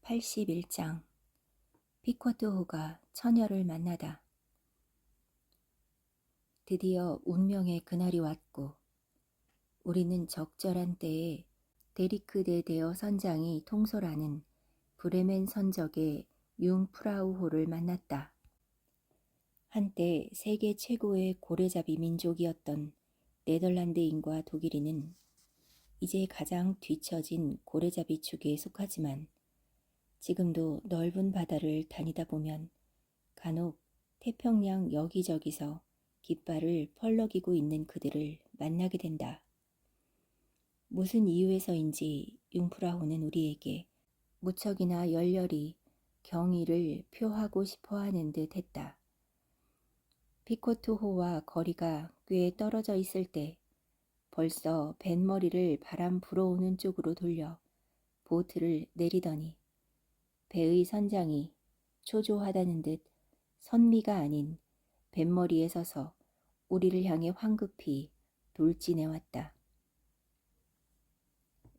81장 피코트호가 처녀를 만나다. 드디어 운명의 그날이 왔고 우리는 적절한 때에 데리크 대 데어 선장이 통솔하는 브레멘 선적의 융프라우호를 만났다. 한때 세계 최고의 고래잡이 민족이었던 네덜란드인과 독일인은 이제 가장 뒤처진 고래잡이 축에 속하지만 지금도 넓은 바다를 다니다 보면 간혹 태평양 여기저기서 깃발을 펄럭이고 있는 그들을 만나게 된다. 무슨 이유에서인지 융프라호는 우리에게 무척이나 열렬히 경의를 표하고 싶어 하는 듯 했다. 피코트호와 거리가 꽤 떨어져 있을 때 벌써 뱃머리를 바람 불어오는 쪽으로 돌려 보트를 내리더니 배의 선장이 초조하다는 듯 선미가 아닌 뱃머리에 서서 우리를 향해 황급히 돌진해왔다.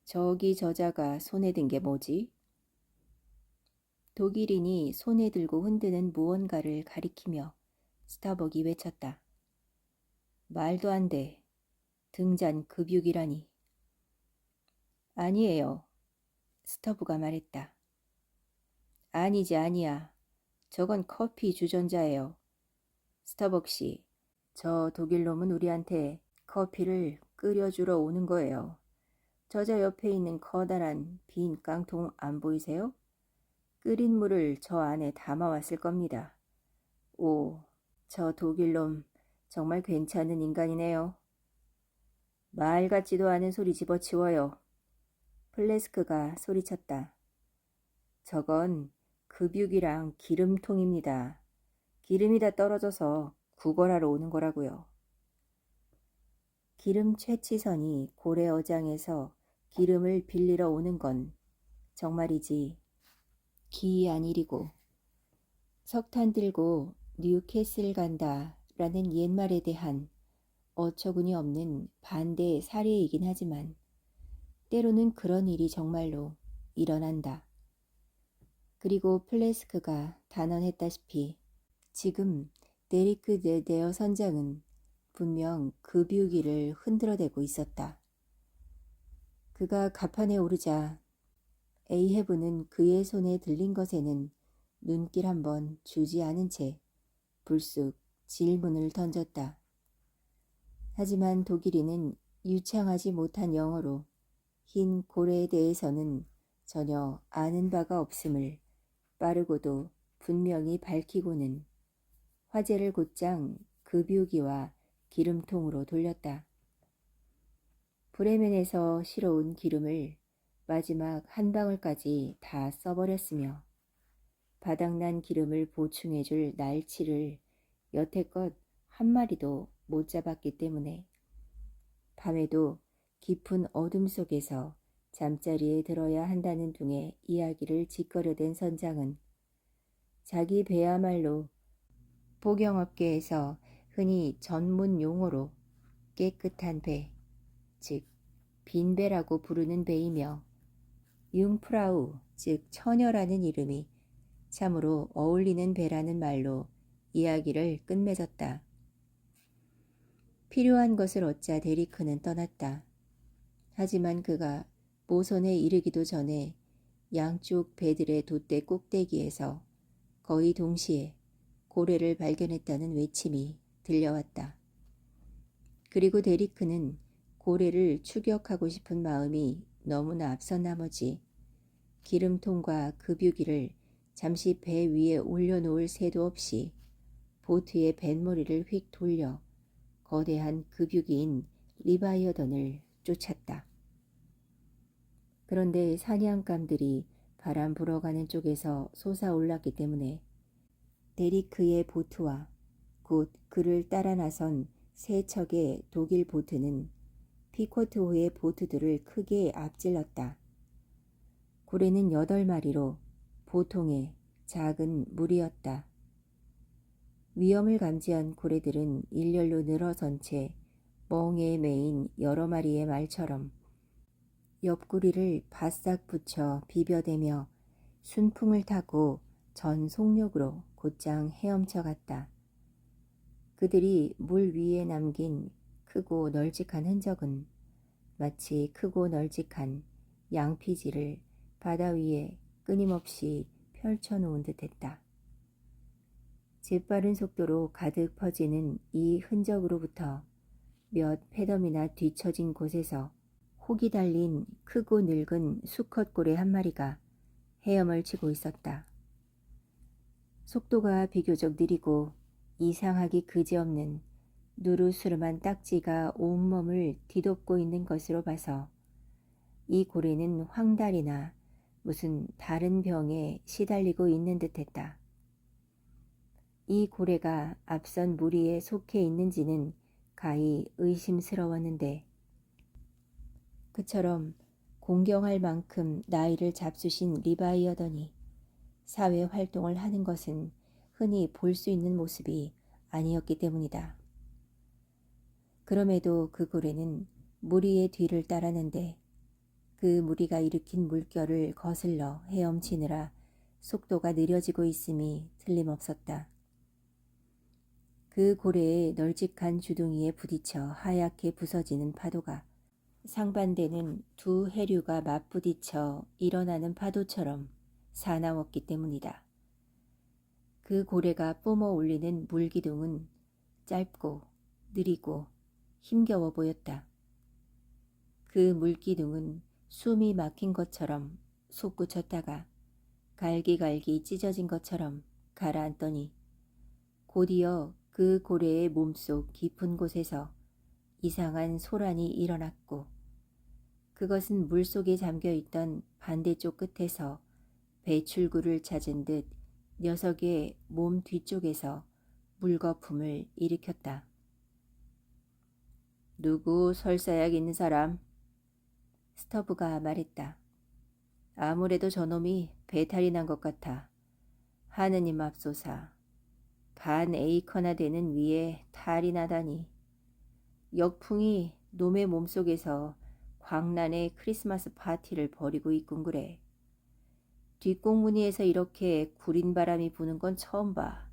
저기 저자가 손에 든 게 뭐지? 독일인이 손에 들고 흔드는 무언가를 가리키며 스타벅이 외쳤다. 말도 안 돼. 등잔 급육이라니. 아니에요. 스터브가 말했다. 아니지 아니야. 저건 커피 주전자예요. 스터벅 씨, 저 독일놈은 우리한테 커피를 끓여주러 오는 거예요. 저자 옆에 있는 커다란 빈 깡통 안 보이세요? 끓인 물을 저 안에 담아왔을 겁니다. 오, 저 독일놈 정말 괜찮은 인간이네요. 말 같지도 않은 소리 집어치워요. 플레스크가 소리쳤다. 저건 급육이랑 기름통입니다. 기름이 다 떨어져서 구걸하러 오는 거라고요. 기름 채취선이 고래어장에서 기름을 빌리러 오는 건 정말이지 기이한 일이고 석탄 들고 뉴캐슬 간다 라는 옛말에 대한 어처구니 없는 반대 사례이긴 하지만 때로는 그런 일이 정말로 일어난다. 그리고 플레스크가 단언했다시피 지금 데리크 대 데어 선장은 분명 급유기를 흔들어대고 있었다. 그가 갑판에 오르자 에이헤브는 그의 손에 들린 것에는 눈길 한번 주지 않은 채 불쑥 질문을 던졌다. 하지만 독일인은 유창하지 못한 영어로 흰 고래에 대해서는 전혀 아는 바가 없음을 빠르고도 분명히 밝히고는 화제를 곧장 급유기와 기름통으로 돌렸다. 브레멘에서 실어온 기름을 마지막 한 방울까지 다 써버렸으며 바닥난 기름을 보충해줄 날치를 여태껏 한 마리도 못 잡았기 때문에 밤에도 깊은 어둠 속에서 잠자리에 들어야 한다는 둥의 이야기를 짓거려댄 선장은 자기 배야말로 복영업계에서 흔히 전문 용어로 깨끗한 배, 즉 빈배라고 부르는 배이며 융프라우, 즉 처녀라는 이름이 참으로 어울리는 배라는 말로 이야기를 끝맺었다. 필요한 것을 얻자 데리크는 떠났다. 하지만 그가 모선에 이르기도 전에 양쪽 배들의 돛대 꼭대기에서 거의 동시에 고래를 발견했다는 외침이 들려왔다. 그리고 데리크는 고래를 추격하고 싶은 마음이 너무나 앞선 나머지 기름통과 급유기를 잠시 배 위에 올려놓을 새도 없이 보트의 뱃머리를 휙 돌려 거대한 급유기인 리바이어던을 쫓았다. 그런데 사냥감들이 바람 불어가는 쪽에서 솟아올랐기 때문에 데리크의 보트와 곧 그를 따라 나선 세 척의 독일 보트는 피코트호의 보트들을 크게 앞질렀다. 고래는 8마리로 보통의 작은 무리였다. 위험을 감지한 고래들은 일렬로 늘어선 채 멍에 매인 여러 마리의 말처럼 옆구리를 바싹 붙여 비벼대며 순풍을 타고 전 속력으로 곧장 헤엄쳐 갔다. 그들이 물 위에 남긴 크고 널찍한 흔적은 마치 크고 널찍한 양피지를 바다 위에 끊임없이 펼쳐놓은 듯했다. 재빠른 속도로 가득 퍼지는 이 흔적으로부터 몇 페덤이나 뒤처진 곳에서 혹이 달린 크고 늙은 수컷 고래 한 마리가 헤엄을 치고 있었다. 속도가 비교적 느리고 이상하기 그지없는 누르스름한 딱지가 온몸을 뒤덮고 있는 것으로 봐서 이 고래는 황달이나 무슨 다른 병에 시달리고 있는 듯했다. 이 고래가 앞선 무리에 속해 있는지는 가히 의심스러웠는데 그처럼 공경할 만큼 나이를 잡수신 리바이어더니 사회 활동을 하는 것은 흔히 볼 수 있는 모습이 아니었기 때문이다. 그럼에도 그 고래는 무리의 뒤를 따랐는데 그 무리가 일으킨 물결을 거슬러 헤엄치느라 속도가 느려지고 있음이 틀림없었다. 그 고래의 널찍한 주둥이에 부딪혀 하얗게 부서지는 파도가 상반되는 두 해류가 맞부딪혀 일어나는 파도처럼 사나웠기 때문이다. 그 고래가 뿜어 올리는 물기둥은 짧고 느리고 힘겨워 보였다. 그 물기둥은 숨이 막힌 것처럼 솟구쳤다가 갈기갈기 찢어진 것처럼 가라앉더니 곧이어 그 고래의 몸속 깊은 곳에서 이상한 소란이 일어났고 그것은 물속에 잠겨있던 반대쪽 끝에서 배출구를 찾은 듯 녀석의 몸 뒤쪽에서 물거품을 일으켰다. 누구 설사약 있는 사람? 스터브가 말했다. 아무래도 저놈이 배탈이 난 것 같아. 하느님 앞소사. 반 에이커나 되는 위에 탈이 나다니. 역풍이 놈의 몸속에서 광란의 크리스마스 파티를 벌이고 있군 그래. 뒷공무니에서 이렇게 구린 바람이 부는 건 처음 봐.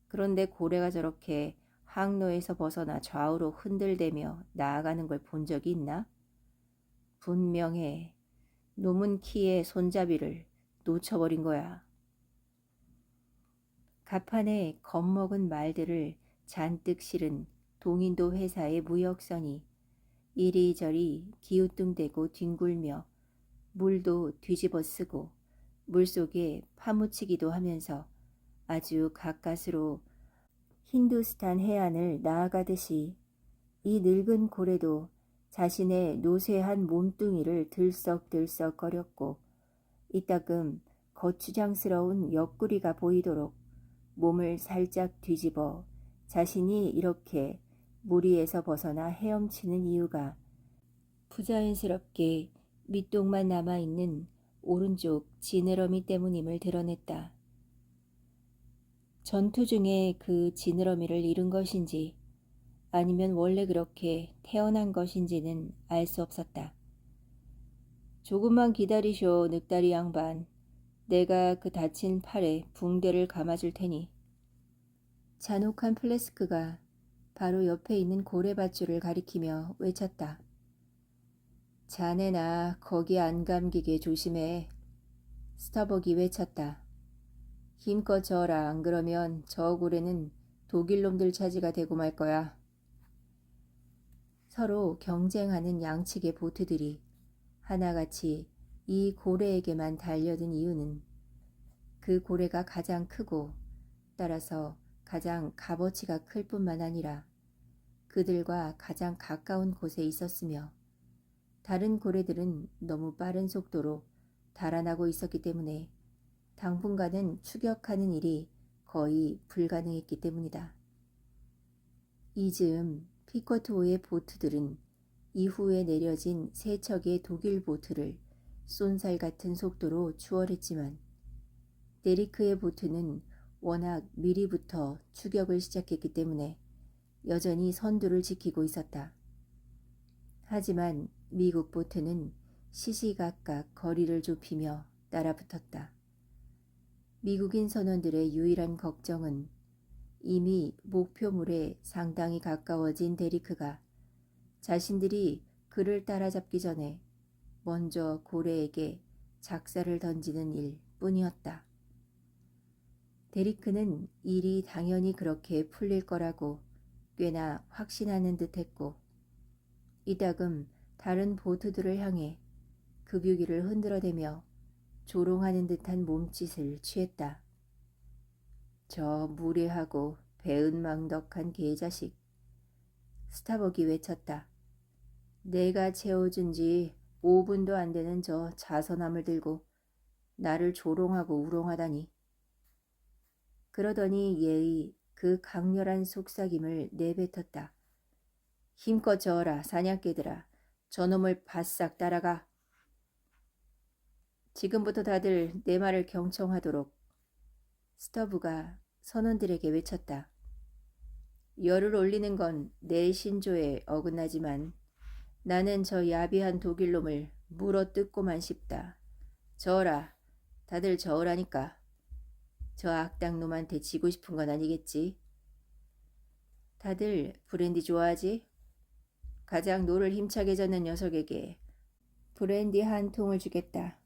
그런데 고래가 저렇게 항로에서 벗어나 좌우로 흔들대며 나아가는 걸 본 적이 있나? 분명해. 놈은 키에 손잡이를 놓쳐버린 거야. 갑판에 겁먹은 말들을 잔뜩 실은 동인도 회사의 무역선이 이리저리 기우뚱대고 뒹굴며 물도 뒤집어 쓰고 물속에 파묻히기도 하면서 아주 가까스로 힌두스탄 해안을 나아가듯이 이 늙은 고래도 자신의 노쇠한 몸뚱이를 들썩들썩거렸고 이따금 거추장스러운 옆구리가 보이도록 몸을 살짝 뒤집어 자신이 이렇게 무리에서 벗어나 헤엄치는 이유가 부자연스럽게 밑동만 남아있는 오른쪽 지느러미 때문임을 드러냈다. 전투 중에 그 지느러미를 잃은 것인지 아니면 원래 그렇게 태어난 것인지는 알 수 없었다. 조금만 기다리쇼 늑다리 양반. 내가 그 다친 팔에 붕대를 감아줄 테니. 잔혹한 플래스크가 바로 옆에 있는 고래밧줄을 가리키며 외쳤다. 자네나 거기 안 감기게 조심해. 스타벅이 외쳤다. 힘껏 져라. 안 그러면 저 고래는 독일놈들 차지가 되고 말 거야. 서로 경쟁하는 양측의 보트들이 하나같이 이 고래에게만 달려든 이유는 그 고래가 가장 크고 따라서 가장 값어치가 클 뿐만 아니라 그들과 가장 가까운 곳에 있었으며 다른 고래들은 너무 빠른 속도로 달아나고 있었기 때문에 당분간은 추격하는 일이 거의 불가능했기 때문이다. 이 즈음 피커트호의 보트들은 이후에 내려진 세 척의 독일 보트를 쏜살 같은 속도로 추월했지만 데리크의 보트는 워낙 미리부터 추격을 시작했기 때문에 여전히 선두를 지키고 있었다. 하지만 미국 보트는 시시각각 거리를 좁히며 따라붙었다. 미국인 선원들의 유일한 걱정은 이미 목표물에 상당히 가까워진 데리크가 자신들이 그를 따라잡기 전에 먼저 고래에게 작사를 던지는 일 뿐이었다. 데리크는 일이 당연히 그렇게 풀릴 거라고 꽤나 확신하는 듯했고 이따금 다른 보트들을 향해 급유기를 흔들어대며 조롱하는 듯한 몸짓을 취했다. 저 무례하고 배은망덕한 개자식. 스타벅이 외쳤다. 내가 채워준 지 5분도 안 되는 저 자선함을 들고 나를 조롱하고 우롱하다니. 그러더니 예의 그 강렬한 속삭임을 내뱉었다. 힘껏 저어라 사냥개들아. 저놈을 바싹 따라가. 지금부터 다들 내 말을 경청하도록. 스터브가 선원들에게 외쳤다. 열을 올리는 건 내 신조에 어긋나지만 나는 저 야비한 독일놈을 물어뜯고만 싶다. 저어라. 다들 저어라니까. 저 악당놈한테 지고 싶은 건 아니겠지? 다들 브랜디 좋아하지? 가장 노를 힘차게 젓는 녀석에게 브랜디 한 통을 주겠다.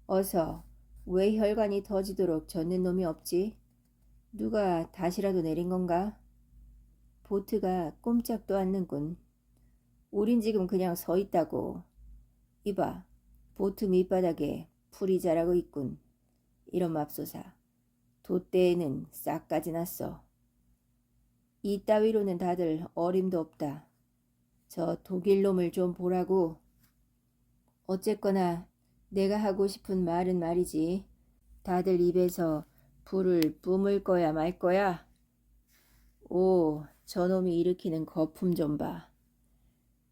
어서. 왜 혈관이 터지도록 젓는 놈이 없지? 누가 다시라도 내린 건가? 보트가 꼼짝도 않는군. 우린 지금 그냥 서 있다고. 이봐, 보트 밑바닥에 풀이 자라고 있군. 이런 맙소사. 돛대에는 싹까지 났어. 이 따위로는 다들 어림도 없다. 저 독일놈을 좀 보라고. 어쨌거나 내가 하고 싶은 말은 말이지. 다들 입에서 불을 뿜을 거야 말 거야? 오, 저놈이 일으키는 거품 좀 봐.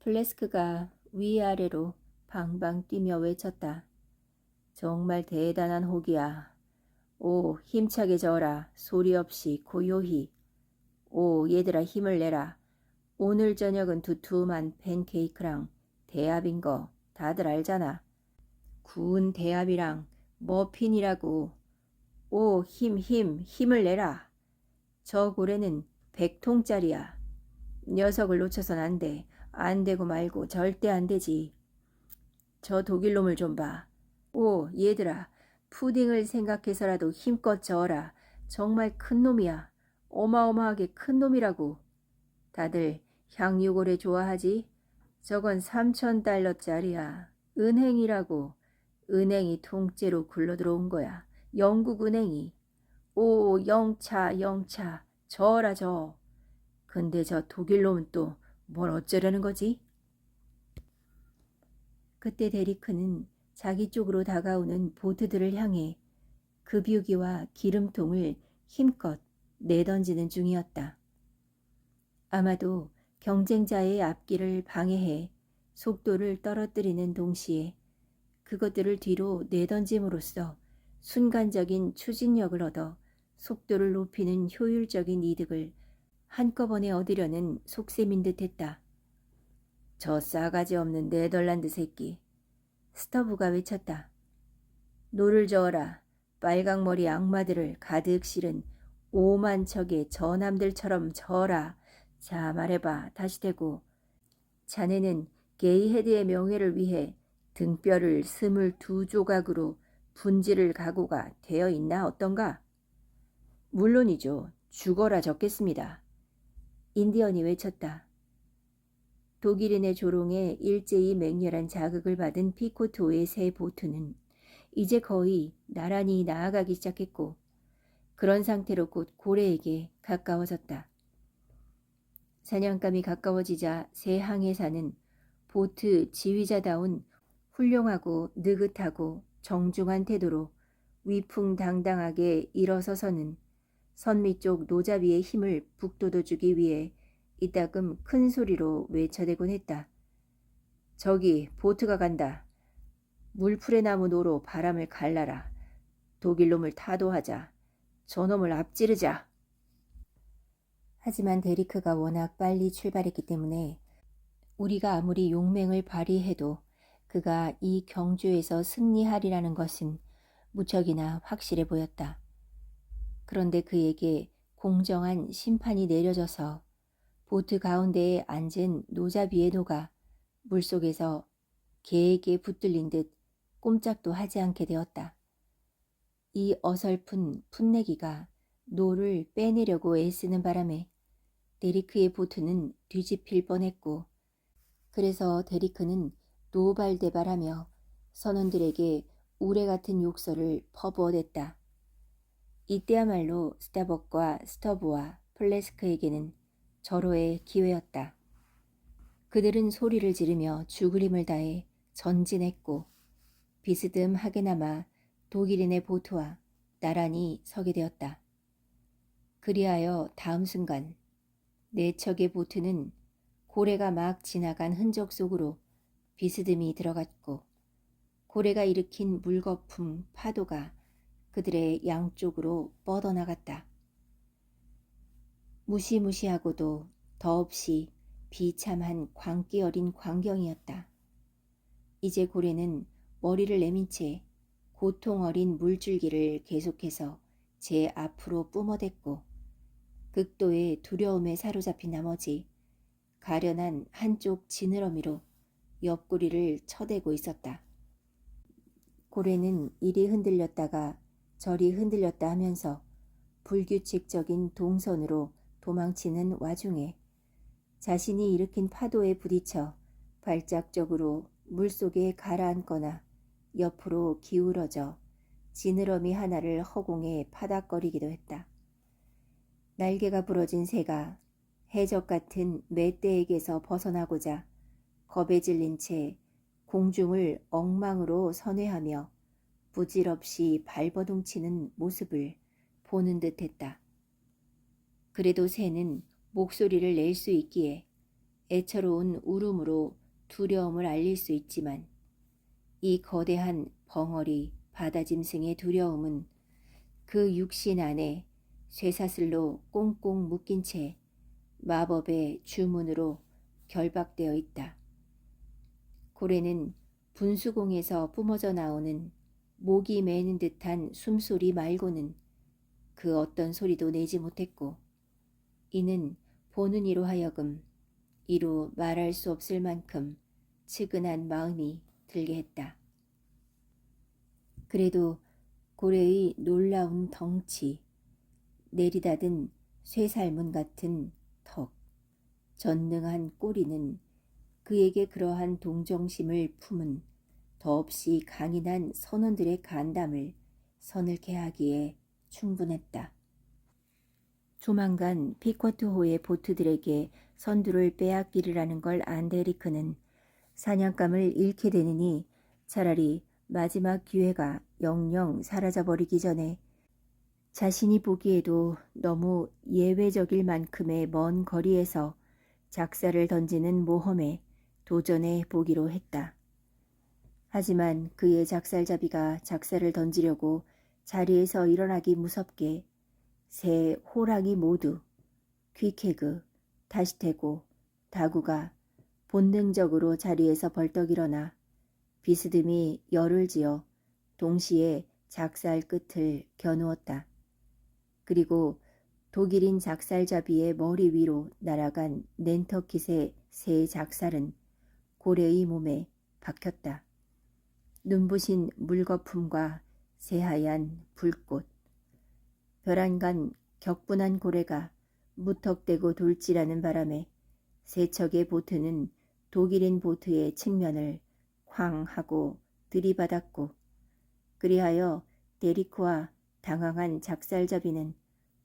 플래스크가 위아래로 방방 뛰며 외쳤다. 정말 대단한 혹이야. 오, 힘차게 저어라. 소리 없이 고요히. 오, 얘들아 힘을 내라. 오늘 저녁은 두툼한 팬케이크랑 대합인 거 다들 알잖아. 구운 대합이랑 머핀이라고. 오, 힘을 내라. 저 고래는 100통짜리야. 녀석을 놓쳐선 안 돼. 안 되고 말고 절대 안 되지. 저 독일놈을 좀 봐. 오, 얘들아. 푸딩을 생각해서라도 힘껏 저어라. 정말 큰 놈이야. 어마어마하게 큰 놈이라고. 다들 향유고래 좋아하지? 저건 3,000달러짜리야. 은행이라고. 은행이 통째로 굴러들어온 거야. 영국 은행이. 오, 영차. 저어라 저. 근데 저 독일놈은 또 뭘 어쩌려는 거지? 그때 데리크는 자기 쪽으로 다가오는 보트들을 향해 급유기와 기름통을 힘껏 내던지는 중이었다. 아마도 경쟁자의 앞길을 방해해 속도를 떨어뜨리는 동시에 그것들을 뒤로 내던짐으로써 순간적인 추진력을 얻어 속도를 높이는 효율적인 이득을 한꺼번에 얻으려는 속셈인 듯했다. 저 싸가지 없는 네덜란드 새끼. 스터브가 외쳤다. 노를 저어라. 빨강머리 악마들을 가득 실은 5만 척의 저남들처럼 저어라. 자 말해봐. 다시 대고. 자네는 게이헤드의 명예를 위해 등뼈를 22조각으로 분질을 각오가 되어 있나 어떤가? 물론이죠. 죽어라 적겠습니다. 인디언이 외쳤다. 독일인의 조롱에 일제히 맹렬한 자극을 받은 피코토의 새 보트는 이제 거의 나란히 나아가기 시작했고 그런 상태로 곧 고래에게 가까워졌다. 사냥감이 가까워지자 새 항해사는 보트 지휘자다운 훌륭하고 느긋하고 정중한 태도로 위풍당당하게 일어서서는 선미 쪽 노자비의 힘을 북돋워주기 위해 이따금 큰 소리로 외쳐대곤 했다. 저기 보트가 간다. 물풀의 나무 노로 바람을 갈라라. 독일놈을 타도하자. 저놈을 앞지르자. 하지만 데리크가 워낙 빨리 출발했기 때문에 우리가 아무리 용맹을 발휘해도 그가 이 경주에서 승리하리라는 것은 무척이나 확실해 보였다. 그런데 그에게 공정한 심판이 내려져서 보트 가운데에 앉은 노자비에 녹아 물속에서 개에게 붙들린 듯 꼼짝도 하지 않게 되었다. 이 어설픈 풋내기가 노를 빼내려고 애쓰는 바람에 데리크의 보트는 뒤집힐 뻔했고, 그래서 데리크는 노발대발하며 선원들에게 우레 같은 욕설을 퍼부어댔다. 이때야말로 스타벅과 스터브와 플래스크에게는 절호의 기회였다. 그들은 소리를 지르며 죽을 힘을 다해 전진했고 비스듬하게나마 독일인의 보트와 나란히 서게 되었다. 그리하여 다음 순간 네 척의 보트는 고래가 막 지나간 흔적 속으로 비스듬히 들어갔고 고래가 일으킨 물거품 파도가 그들의 양쪽으로 뻗어나갔다. 무시무시하고도 더없이 비참한 광기 어린 광경이었다. 이제 고래는 머리를 내민 채 고통 어린 물줄기를 계속해서 제 앞으로 뿜어댔고 극도의 두려움에 사로잡힌 나머지 가련한 한쪽 지느러미로 옆구리를 쳐대고 있었다. 고래는 이리 흔들렸다가 저리 흔들렸다 하면서 불규칙적인 동선으로 도망치는 와중에 자신이 일으킨 파도에 부딪혀 발작적으로 물속에 가라앉거나 옆으로 기울어져 지느러미 하나를 허공에 파닥거리기도 했다. 날개가 부러진 새가 해적 같은 멧돼에게서 벗어나고자 겁에 질린 채 공중을 엉망으로 선회하며 부질없이 발버둥치는 모습을 보는 듯했다. 그래도 새는 목소리를 낼 수 있기에 애처로운 울음으로 두려움을 알릴 수 있지만 이 거대한 벙어리 바다짐승의 두려움은 그 육신 안에 쇠사슬로 꽁꽁 묶인 채 마법의 주문으로 결박되어 있다. 고래는 분수공에서 뿜어져 나오는 목이 매는 듯한 숨소리 말고는 그 어떤 소리도 내지 못했고 이는 보는 이로 하여금 이루 말할 수 없을 만큼 측은한 마음이 들게 했다. 그래도 고래의 놀라운 덩치, 내리닫은 쇠살문 같은 턱, 전능한 꼬리는 그에게 그러한 동정심을 품은 더없이 강인한 선원들의 간담을 서늘케 하기에 충분했다. 조만간 피쿼트호의 보트들에게 선두를 빼앗기리라는 걸 안 데리크는 사냥감을 잃게 되느니 차라리 마지막 기회가 영영 사라져버리기 전에 자신이 보기에도 너무 예외적일 만큼의 먼 거리에서 작사를 던지는 모험에 도전해 보기로 했다. 하지만 그의 작살잡이가 작사를 던지려고 자리에서 일어나기 무섭게 새 호랑이 모두 퀴케그, 타시테고, 다구가 본능적으로 자리에서 벌떡 일어나 비스듬히 열을 지어 동시에 작살 끝을 겨누었다. 그리고 독일인 작살잡이의 머리 위로 날아간 낸터킷의 새 작살은 고래의 몸에 박혔다. 눈부신 물거품과 새하얀 불꽃, 벼랑간 격분한 고래가 무턱대고 돌진하는 바람에 세 척의 보트는 독일인 보트의 측면을 쾅 하고 들이받았고 그리하여 데리크와 당황한 작살잡이는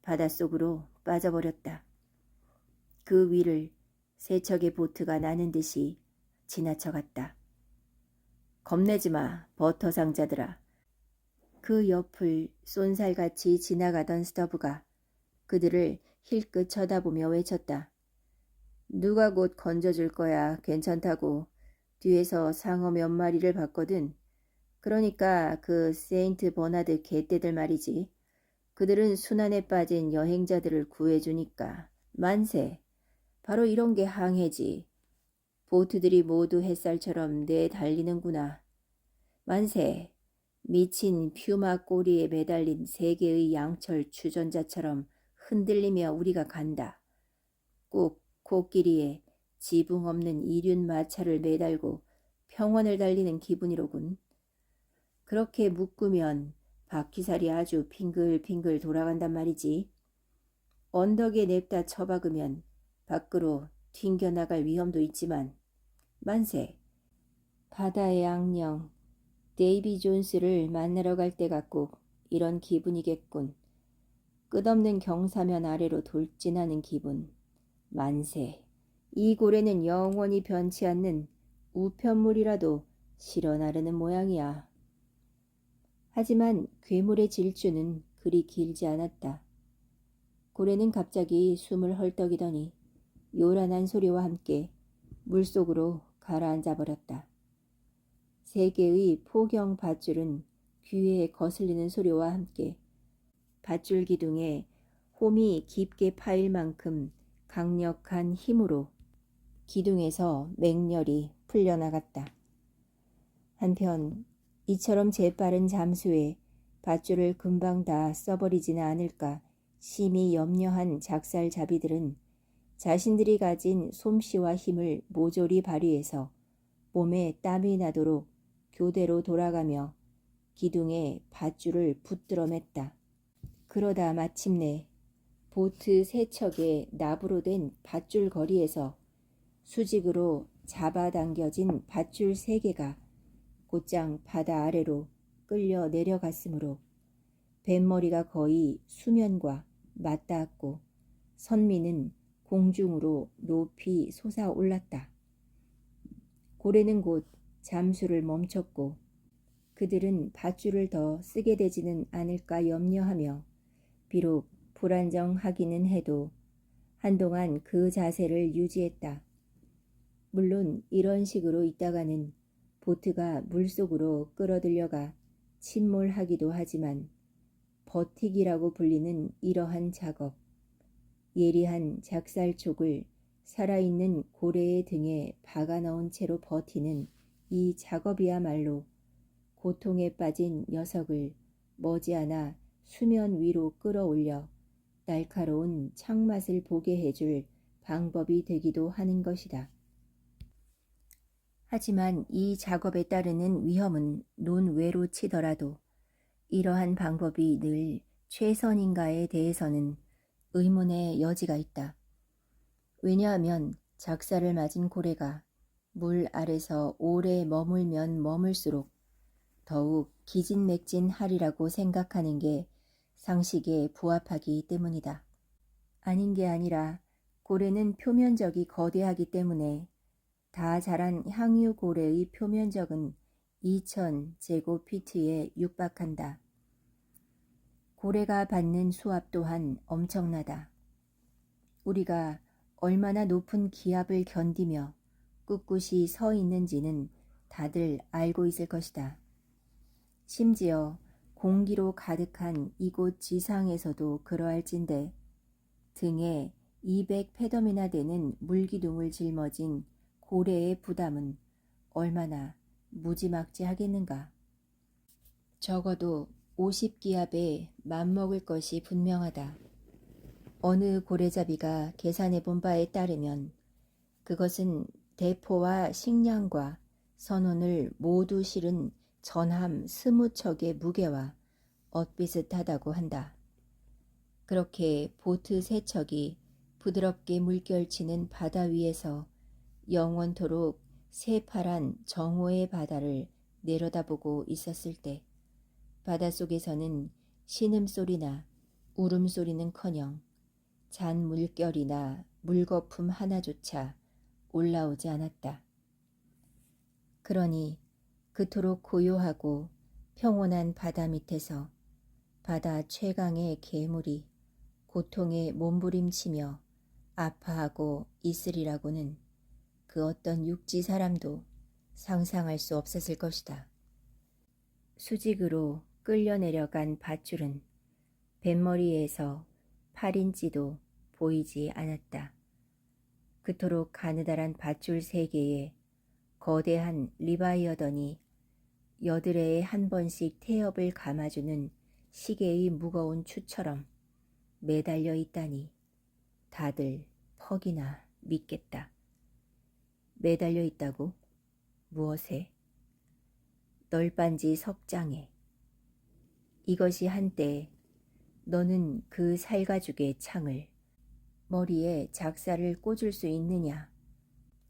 바닷속으로 빠져버렸다. 그 위를 세 척의 보트가 나는 듯이 지나쳐갔다. 겁내지 마, 버터 상자들아. 그 옆을 쏜살같이 지나가던 스터브가 그들을 힐끗 쳐다보며 외쳤다. 누가 곧 건져줄 거야. 괜찮다고. 뒤에서 상어 몇 마리를 봤거든. 그러니까 그 세인트 버나드 개떼들 말이지. 그들은 순환에 빠진 여행자들을 구해주니까. 만세. 바로 이런 게 항해지. 보트들이 모두 햇살처럼 내달리는구나. 만세. 미친 퓨마 꼬리에 매달린 세 개의 양철 주전자처럼 흔들리며 우리가 간다. 꼭 코끼리에 지붕 없는 이륜 마차를 매달고 평원을 달리는 기분이로군. 그렇게 묶으면 바퀴살이 아주 빙글빙글 돌아간단 말이지. 언덕에 냅다 처박으면 밖으로 튕겨나갈 위험도 있지만 만세. 바다의 악령 데이비 존스를 만나러 갈 때가 꼭 이런 기분이겠군. 끝없는 경사면 아래로 돌진하는 기분. 만세. 이 고래는 영원히 변치 않는 우편물이라도 실어 나르는 모양이야. 하지만 괴물의 질주는 그리 길지 않았다. 고래는 갑자기 숨을 헐떡이더니 요란한 소리와 함께 물속으로 가라앉아 버렸다. 세 개의 포경 밧줄은 귀에 거슬리는 소리와 함께 밧줄 기둥에 홈이 깊게 파일 만큼 강력한 힘으로 기둥에서 맹렬히 풀려나갔다. 한편 이처럼 재빠른 잠수에 밧줄을 금방 다 써버리지는 않을까 심히 염려한 작살잡이들은 자신들이 가진 솜씨와 힘을 모조리 발휘해서 몸에 땀이 나도록 교대로 돌아가며 기둥에 밧줄을 붙들어 맸다. 그러다 마침내 보트 세 척의 나부로 된 밧줄 거리에서 수직으로 잡아당겨진 밧줄 세 개가 곧장 바다 아래로 끌려 내려갔으므로 뱃머리가 거의 수면과 맞닿았고 선미는 공중으로 높이 솟아올랐다. 고래는 곧 잠수를 멈췄고 그들은 밧줄을 더 쓰게 되지는 않을까 염려하며 비록 불안정하기는 해도 한동안 그 자세를 유지했다. 물론 이런 식으로 있다가는 보트가 물속으로 끌어들여가 침몰하기도 하지만 버티기라고 불리는 이러한 작업, 예리한 작살촉을 살아있는 고래의 등에 박아 넣은 채로 버티는 이 작업이야말로 고통에 빠진 녀석을 머지않아 수면 위로 끌어올려 날카로운 창맛을 보게 해줄 방법이 되기도 하는 것이다. 하지만 이 작업에 따르는 위험은 논외로 치더라도 이러한 방법이 늘 최선인가에 대해서는 의문의 여지가 있다. 왜냐하면 작사를 맞은 고래가 물 아래서 오래 머물면 머물수록 더욱 기진맥진하리라고 생각하는 게 상식에 부합하기 때문이다. 아닌 게 아니라 고래는 표면적이 거대하기 때문에 다 자란 향유 고래의 표면적은 2000제곱피트에 육박한다. 고래가 받는 수압 또한 엄청나다. 우리가 얼마나 높은 기압을 견디며 꿋꿋이 서 있는지는 다들 알고 있을 것이다. 심지어 공기로 가득한 이곳 지상에서도 그러할진데 등에 200페덤이나 되는 물기둥을 짊어진 고래의 부담은 얼마나 무지막지하겠는가. 적어도 50기압에 맘먹을 것이 분명하다. 어느 고래잡이가 계산해 본 바에 따르면 그것은 대포와 식량과 선원을 모두 실은 전함 20척의 무게와 엇비슷하다고 한다. 그렇게 보트 3척이 부드럽게 물결치는 바다 위에서 영원토록 새파란 정오의 바다를 내려다보고 있었을 때 바닷속에서는 신음소리나 울음소리는커녕 잔 물결이나 물거품 하나조차 올라오지 않았다. 그러니 그토록 고요하고 평온한 바다 밑에서 바다 최강의 괴물이 고통에 몸부림치며 아파하고 있으리라고는 그 어떤 육지 사람도 상상할 수 없었을 것이다. 수직으로 끌려 내려간 밧줄은 뱃머리에서 8인치도 보이지 않았다. 그토록 가느다란 밧줄 3개에 거대한 리바이어던이 여드레에 한 번씩 태엽을 감아주는 시계의 무거운 추처럼 매달려 있다니 다들 퍽이나 믿겠다. 매달려 있다고? 무엇에? 널빤지 석장에. 이것이 한때 너는 그 살가죽의 창을 머리에 작사를 꽂을 수 있느냐?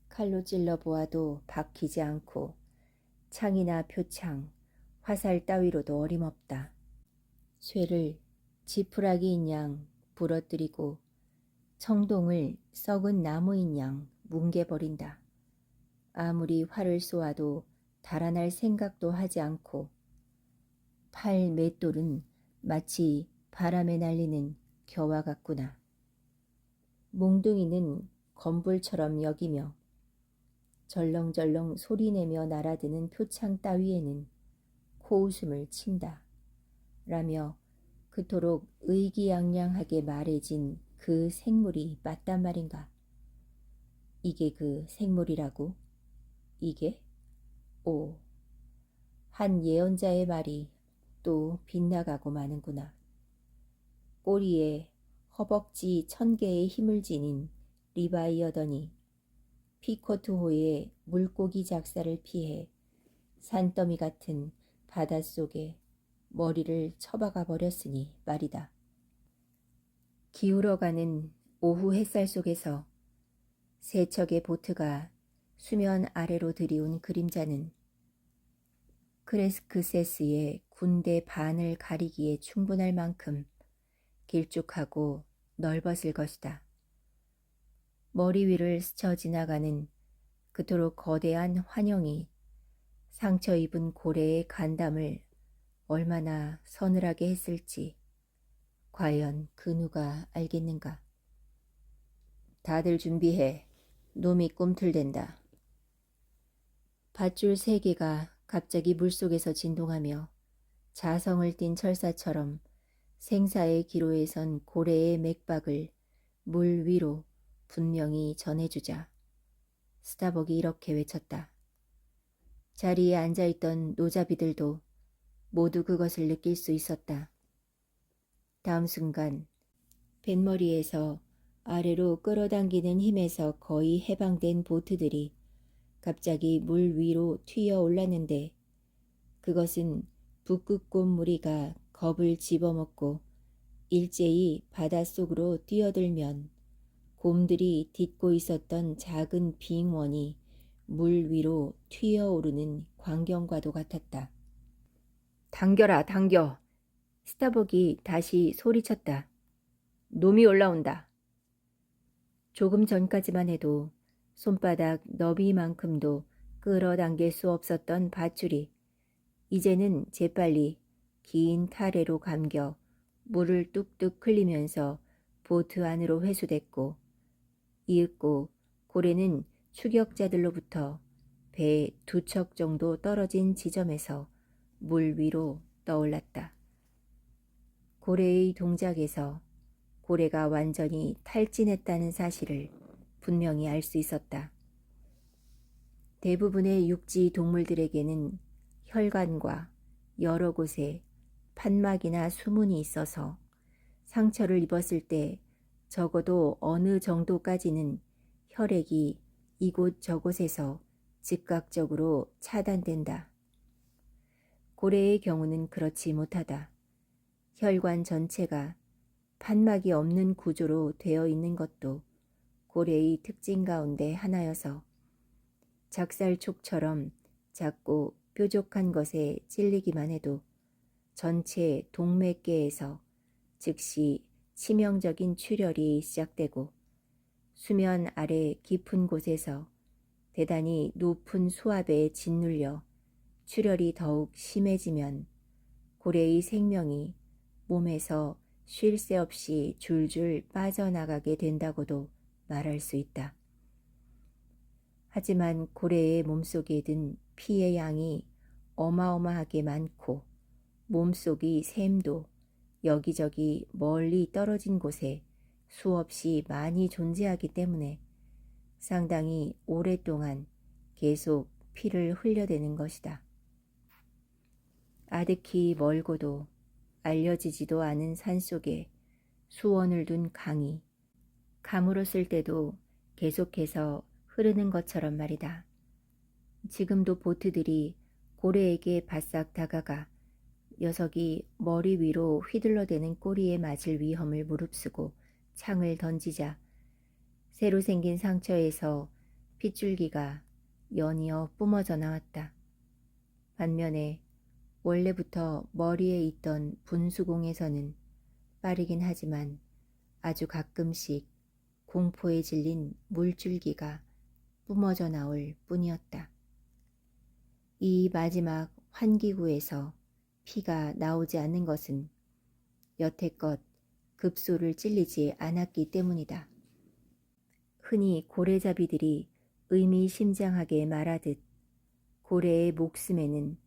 칼로 찔러 보아도 박히지 않고 창이나 표창, 화살 따위로도 어림없다. 쇠를 지푸라기인 양 부러뜨리고 청동을 썩은 나무인 양 뭉개버린다. 아무리 활을 쏘아도 달아날 생각도 하지 않고 팔 맷돌은 마치 바람에 날리는 겨와 같구나. 몽둥이는 건불처럼 여기며 절렁절렁 소리내며 날아드는 표창 따위에는 코웃음을 친다. 라며 그토록 의기양양하게 말해진 그 생물이 맞단 말인가. 이게 그 생물이라고? 이게? 오, 한 예언자의 말이 또 빗나가고 마는구나. 꼬리에 허벅지 1000개의 힘을 지닌 리바이어더니 피코트호의 물고기 작사를 피해 산더미 같은 바닷속에 머리를 처박아 버렸으니 말이다. 기울어가는 오후 햇살 속에서 세척의 보트가 수면 아래로 들이운 그림자는 크레스크세스의 군대 반을 가리기에 충분할 만큼 길쭉하고 넓었을 것이다. 머리 위를 스쳐 지나가는 그토록 거대한 환영이 상처 입은 고래의 간담을 얼마나 서늘하게 했을지 과연 그 누가 알겠는가. 다들 준비해. 놈이 꿈틀댄다. 밧줄 3개가 갑자기 물속에서 진동하며 자성을 띤 철사처럼 생사의 기로에 선 고래의 맥박을 물 위로 분명히 전해주자 스타벅이 이렇게 외쳤다. 자리에 앉아있던 노자비들도 모두 그것을 느낄 수 있었다. 다음 순간 뱃머리에서 아래로 끌어당기는 힘에서 거의 해방된 보트들이 갑자기 물 위로 튀어 올랐는데 그것은 북극곰 무리가 겁을 집어먹고 일제히 바닷속으로 뛰어들면 곰들이 딛고 있었던 작은 빙원이 물 위로 튀어오르는 광경과도 같았다. 당겨라, 당겨! 스타벅이 다시 소리쳤다. 놈이 올라온다. 조금 전까지만 해도 손바닥 너비만큼도 끌어당길 수 없었던 밧줄이 이제는 재빨리 긴 타래로 감겨 물을 뚝뚝 흘리면서 보트 안으로 회수됐고 이윽고 고래는 추격자들로부터 배 2척 정도 떨어진 지점에서 물 위로 떠올랐다. 고래의 동작에서 고래가 완전히 탈진했다는 사실을 분명히 알 수 있었다. 대부분의 육지 동물들에게는 혈관과 여러 곳에 판막이나 수문이 있어서 상처를 입었을 때 적어도 어느 정도까지는 혈액이 이곳 저곳에서 즉각적으로 차단된다. 고래의 경우는 그렇지 못하다. 혈관 전체가 판막이 없는 구조로 되어 있는 것도 고래의 특징 가운데 하나여서 작살촉처럼 작고 뾰족한 것에 찔리기만 해도 전체 동맥계에서 즉시 치명적인 출혈이 시작되고 수면 아래 깊은 곳에서 대단히 높은 수압에 짓눌려 출혈이 더욱 심해지면 고래의 생명이 몸에서 쉴 새 없이 줄줄 빠져나가게 된다고도 말할 수 있다. 하지만 고래의 몸속에 든 피의 양이 어마어마하게 많고 몸속의 샘도 여기저기 멀리 떨어진 곳에 수없이 많이 존재하기 때문에 상당히 오랫동안 계속 피를 흘려대는 것이다. 아득히 멀고도 알려지지도 않은 산속에 수원을 둔 강이 가물었을 때도 계속해서 흐르는 것처럼 말이다. 지금도 보트들이 고래에게 바싹 다가가 녀석이 머리 위로 휘둘러대는 꼬리에 맞을 위험을 무릅쓰고 창을 던지자 새로 생긴 상처에서 핏줄기가 연이어 뿜어져 나왔다. 반면에 원래부터 머리에 있던 분수공에서는 빠르긴 하지만 아주 가끔씩 공포에 질린 물줄기가 뿜어져 나올 뿐이었다. 이 마지막 환기구에서 피가 나오지 않는 것은 여태껏 급소를 찔리지 않았기 때문이다. 흔히 고래잡이들이 의미심장하게 말하듯 고래의 목숨에는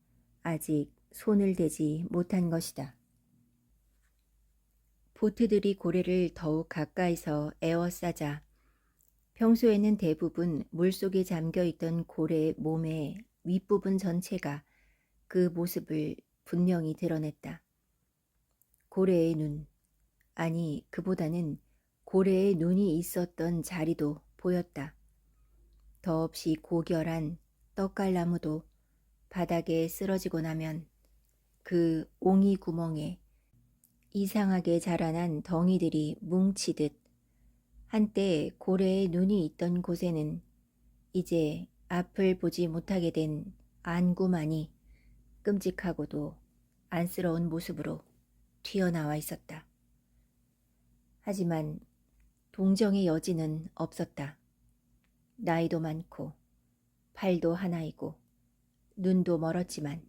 아직 손을 대지 못한 것이다. 보트들이 고래를 더욱 가까이서 에워싸자 평소에는 대부분 물속에 잠겨있던 고래의 몸의 윗부분 전체가 그 모습을 분명히 드러냈다. 고래의 눈, 아니 그보다는 고래의 눈이 있었던 자리도 보였다. 더없이 고결한 떡갈나무도 바닥에 쓰러지고 나면 그 옹이 구멍에 이상하게 자라난 덩이들이 뭉치듯 한때 고래의 눈이 있던 곳에는 이제 앞을 보지 못하게 된 안구만이 끔찍하고도 안쓰러운 모습으로 튀어나와 있었다. 하지만 동정의 여지는 없었다. 나이도 많고 팔도 하나이고 눈도 멀었지만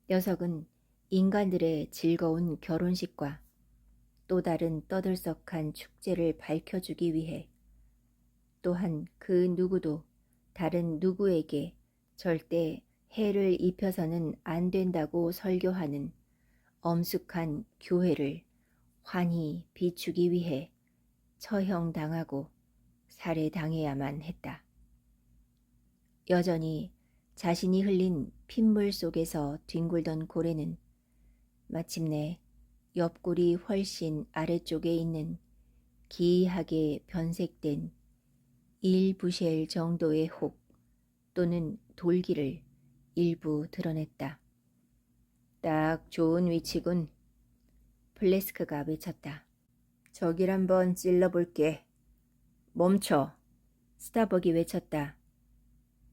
녀석은 인간들의 즐거운 결혼식과 또 다른 떠들썩한 축제를 밝혀주기 위해 또한 그 누구도 다른 누구에게 절대 해를 입혀서는 안 된다고 설교하는 엄숙한 교회를 환히 비추기 위해 처형당하고 살해당해야만 했다. 여전히 자신이 흘린 핏물 속에서 뒹굴던 고래는 마침내 옆구리 훨씬 아래쪽에 있는 기이하게 변색된 1부셸 정도의 혹 또는 돌기를 일부 드러냈다. 딱 좋은 위치군. 플래스크가 외쳤다. 저길 한번 찔러볼게. 멈춰. 스타벅이 외쳤다.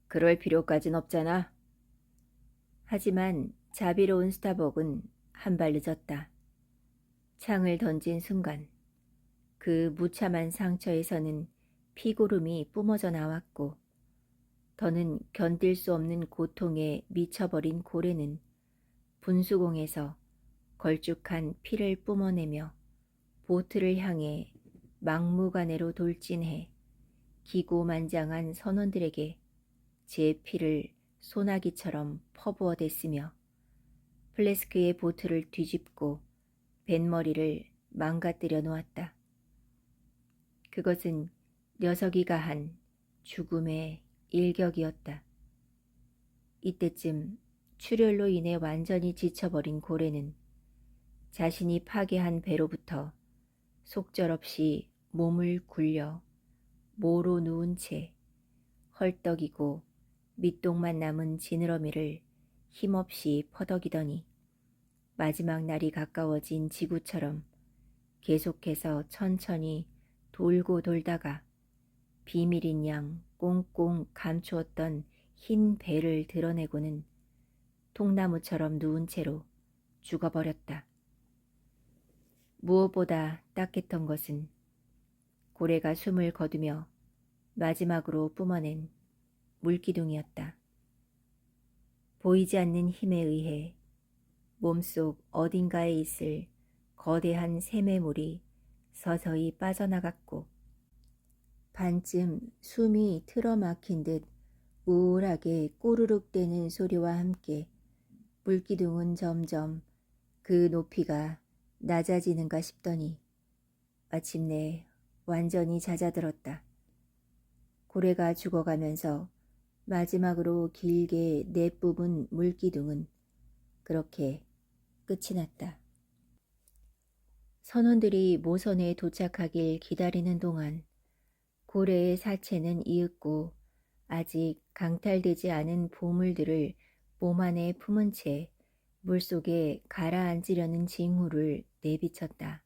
그럴 필요까진 없잖아. 하지만 자비로운 스타벅은 한 발 늦었다. 창을 던진 순간 그 무참한 상처에서는 피고름이 뿜어져 나왔고 더는 견딜 수 없는 고통에 미쳐버린 고래는 분수공에서 걸쭉한 피를 뿜어내며 보트를 향해 막무가내로 돌진해 기고만장한 선원들에게 제 피를 소나기처럼 퍼부어댔으며 플래스크의 보트를 뒤집고 뱃머리를 망가뜨려 놓았다. 그것은 녀석이 가한 죽음의 일격이었다. 이때쯤 출혈로 인해 완전히 지쳐버린 고래는 자신이 파괴한 배로부터 속절없이 몸을 굴려 모로 누운 채 헐떡이고 밑동만 남은 지느러미를 힘없이 퍼덕이더니 마지막 날이 가까워진 지구처럼 계속해서 천천히 돌고 돌다가 비밀인 양 꽁꽁 감추었던 흰 배를 드러내고는 통나무처럼 누운 채로 죽어버렸다. 무엇보다 딱했던 것은 고래가 숨을 거두며 마지막으로 뿜어낸 물기둥이었다. 보이지 않는 힘에 의해 몸속 어딘가에 있을 거대한 샘매물이 서서히 빠져나갔고 반쯤 숨이 틀어막힌 듯 우울하게 꼬르륵대는 소리와 함께 물기둥은 점점 그 높이가 낮아지는가 싶더니 마침내 완전히 잦아들었다. 고래가 죽어가면서 마지막으로 길게 내뿜은 물기둥은 그렇게 끝이 났다. 선원들이 모선에 도착하길 기다리는 동안 고래의 사체는 이윽고 아직 강탈되지 않은 보물들을 몸 안에 품은 채 물속에 가라앉으려는 징후를 내비쳤다.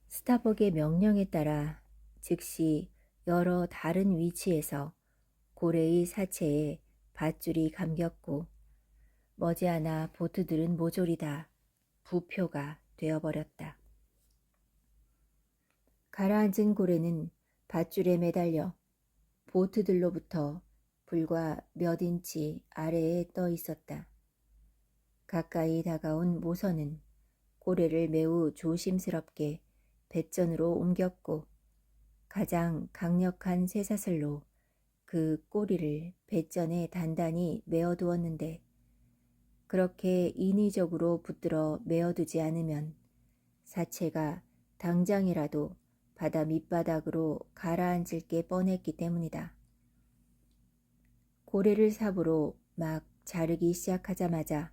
스타벅의 명령에 따라 즉시 여러 다른 위치에서 고래의 사체에 밧줄이 감겼고 머지않아 보트들은 모조리 다 부표가 되어버렸다. 가라앉은 고래는 밧줄에 매달려 보트들로부터 불과 몇 인치 아래에 떠 있었다. 가까이 다가온 모선은 고래를 매우 조심스럽게 뱃전으로 옮겼고 가장 강력한 쇠사슬로 그 꼬리를 뱃전에 단단히 메어두었는데 그렇게 인위적으로 붙들어 메어두지 않으면 사체가 당장이라도 바다 밑바닥으로 가라앉을 게 뻔했기 때문이다. 고래를 삽으로 막 자르기 시작하자마자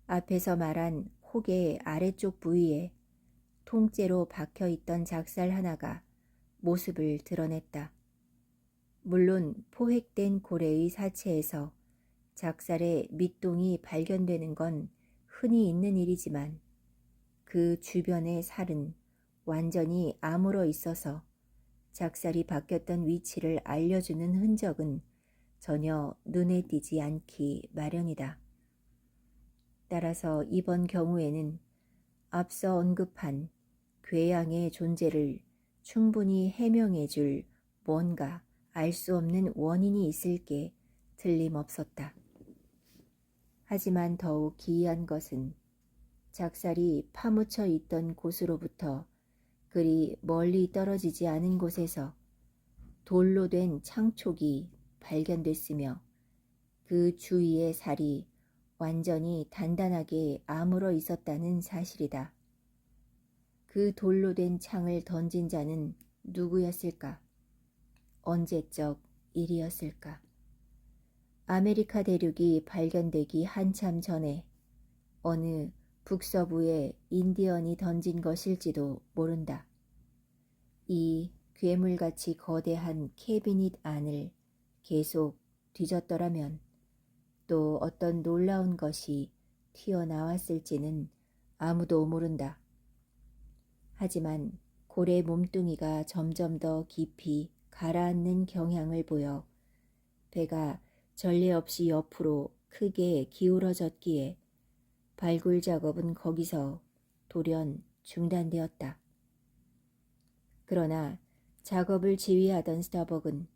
앞에서 말한 혹의 아래쪽 부위에 통째로 박혀있던 작살 하나가 모습을 드러냈다. 물론 포획된 고래의 사체에서 작살의 밑동이 발견되는 건 흔히 있는 일이지만 그 주변의 살은 완전히 아물어 있어서 작살이 박혔던 위치를 알려주는 흔적은 전혀 눈에 띄지 않기 마련이다. 따라서 이번 경우에는 앞서 언급한 괴양의 존재를 충분히 해명해 줄 뭔가 알 수 없는 원인이 있을 게 틀림없었다. 하지만 더욱 기이한 것은 작살이 파묻혀 있던 곳으로부터 그리 멀리 떨어지지 않은 곳에서 돌로 된 창촉이 발견됐으며 그 주위의 살이 완전히 단단하게 아물어 있었다는 사실이다. 그 돌로 된 창을 던진 자는 누구였을까? 언제적 일이었을까? 아메리카 대륙이 발견되기 한참 전에 어느 북서부의 인디언이 던진 것일지도 모른다. 이 괴물같이 거대한 캐비닛 안을 계속 뒤졌더라면 또 어떤 놀라운 것이 튀어나왔을지는 아무도 모른다. 하지만 고래 몸뚱이가 점점 더 깊이 가라앉는 경향을 보여 배가 전례 없이 옆으로 크게 기울어졌기에 발굴 작업은 거기서 돌연 중단되었다. 그러나 작업을 지휘하던 스타벅은